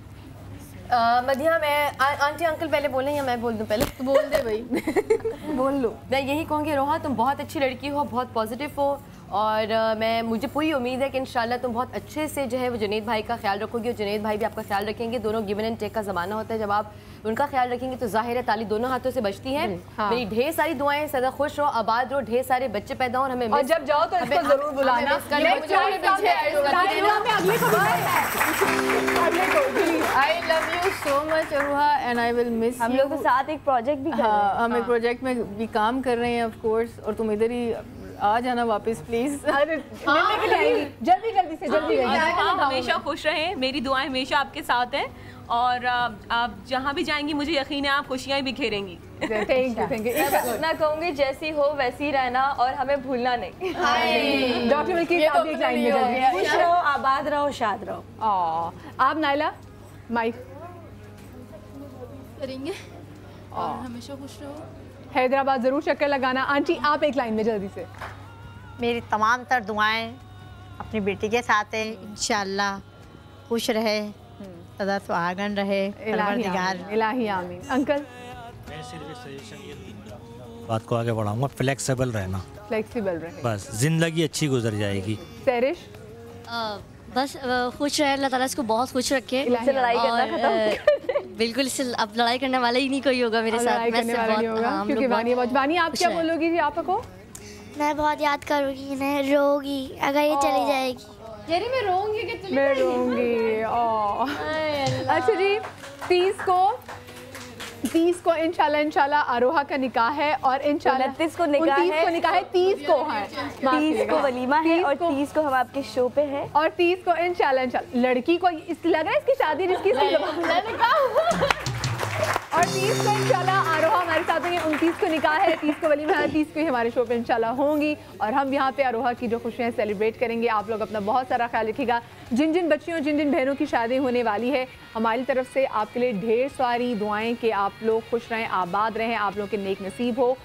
मधिया, मैं आंटी अंकल पहले बोलें या मैं बोल दूं? पहले
तो बोल दे भाई।
बोल लो। मैं यही कहूँगी रोहा, तुम बहुत अच्छी लड़की हो, बहुत पॉजिटिव हो, और मुझे पूरी उम्मीद है कि इंशाल्लाह तुम बहुत अच्छे से जो है वो जुनैद भाई का ख्याल रखोगी और जुनैद भाई भी आपका ख्याल रखेंगे। दोनों गिवन एंड टेक का ज़माना होता है, जब आप उनका ख्याल रखेंगे तो जाहिर है ताली दोनों हाथों से बचती है। मेरी ढेर सारी दुआएं, सदा खुश रहो, आबाद रहो, ढेर सारे बच्चे पैदा हो, हमें
और जब जाओ तो इसको जरूर बुलाना।
I love you so much Aruha and I will miss.
हम लोग तो साथ एक प्रोजेक्ट भी कर रहे हैं।
हम एक प्रोजेक्ट में भी काम कर रहे हैं ऑफ कोर्स, और तुम इधर ही आ जाना वापस प्लीज।
जल्दी जल्दी से जल्दी।
हमेशा खुश रहें, मेरी दुआएं हमेशा आपके साथ हैं, और आप जहाँ भी जाएंगी मुझे यकीन है आप खुशियाँ ही बिखेरेंगी।
Thank you thank you.
मैं कहूँगी जैसी हो वैसी रहना और हमें भूलना नहीं।
डॉक्टर बिल्किस आप एक लाइन में जल्दी।
खुश रहो, आबाद रहो, शाद रहो।
आप नाइला माइक
करेंगे और हमेशा खुश रहो।
हैदराबाद जरूर चक्कर लगाना। आंटी आप एक लाइन में जल्दी से।
मेरी तमाम तर दुआएं अपनी बेटी के साथ है, इंशाल्लाह खुश रहे, सदा सुहागन रहे,
इलाही आमीन। अंकल,
मैं सिर्फ सजेशन ये बात को आगे बढ़ाऊंगा, फ्लेक्सिबल रहना,
फ्लेक्सिबल रहे,
बस जिंदगी अच्छी गुजर जाएगी।
सैरिश,
बस खुश रहे, अल्लाह ताला इसको बहुत खुश रखे।
इससे लड़ाई करना खत्म।
बिल्कुल, इससे अब लड़ाई करने वाला ही नहीं कोई होगा मेरे साथ।
क्योंकि वानी आप क्या बोलोगी जी? आपको
मैं बहुत याद करूँगी, इन्हें रोगी अगर ये चली जाएगी।
यारी मैं रोऊंगी कि चली
मैं रोऊंगी। अच्छा जी, 30 को इंशाल्लाह आरोहा का निकाह है, और इंशाल्लाह
29 को निकाह है,
30 को है,
30 को वलीमा है, और 30 को हम आपके शो पे है,
और 30 को इंशाल्लाह लड़की को लग रहा है इसकी शादी जिसकी और 30 को इंशाल्लाह आरोहा हमारे साथ होंगे। 29 को निकाह है, 30 को वलीमा है, 30 को हमारे शो पे इंशाल्लाह होंगी, और हम यहाँ पे आरोहा की जो खुशियाँ सेलिब्रेट करेंगे। आप लोग अपना बहुत सारा ख्याल रखिएगा। जिन जिन बच्चियों, जिन जिन बहनों की शादी होने वाली है, हमारी तरफ से आपके लिए ढेर सारी दुआएं कि आप लोग खुश रहें, आबाद रहें, आप लोग के नेक नसीब हो।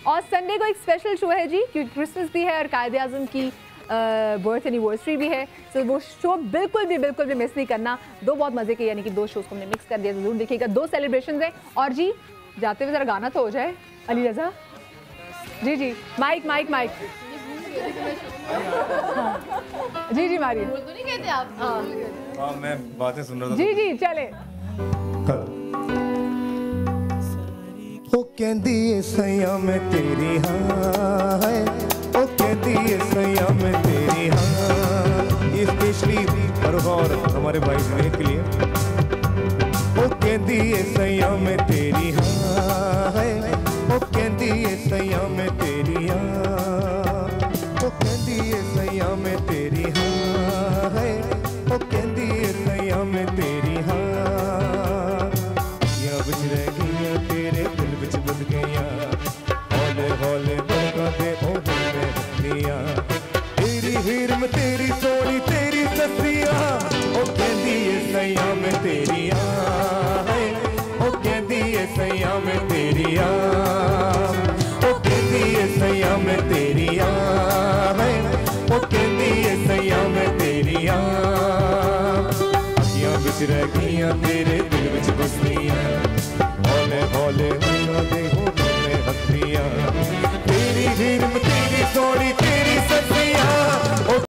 और संडे को एक स्पेशल शो है जी, क्योंकि क्रिसमस भी है और कायद-ए-आज़म की बर्थ एनिवर्सरी भी है, तो वो शो बिल्कुल भी मिस नहीं करना। दो बहुत मज़े के, यानी कि 2 शोज़ को हमने मिक्स कर दिया, ज़रूर देखिएगा। 2 सेलिब्रेशन है। और जी जाते हुए ज़रा गाना तो हो जाए। अली रज़ा जी जी, माइक माइक माइक। जी जी मारिए।
तो नहीं कहते आप?
हाँ, मैं बातें सुन रहा था।
जी जी चले।
ओ कहंदी ए सैया मैं तेरी हाँ है, ओ कहंदी ए सैया मैं तेरी हाँ, ये स्पेशली और हमारे भाई विवेक के लिए। ओ कहंदी ए सैया मैं तेरी हाँ है, ओ कहंदी ए सैया मैं तेरी हाँ, ओ कहंदी ए सैया मैं तेरी हाँ है, ओ कहंदी ए सैया मैं तेरी हाँ, या बिच रह गईयां तेरे दिल बिच बस गईयां, हौले हौले बरका दे ओ दिल में हथियां, तेरी हीर में तेरी सोनी तेरी ससिया, ओ कहंदी ए सैया मैं तेरी हाँ है, ओ कहंदी ए सैया मैं तेरी हाँ, ओ कहंदी ए सैया मैं तेरी हाँ है, ओ कहंदी ए सैया मैं तेरी हाँ, अखियां बिच रह गईयां तेरे दिल बिच बसदी मौले मैनू दे हो में हथियां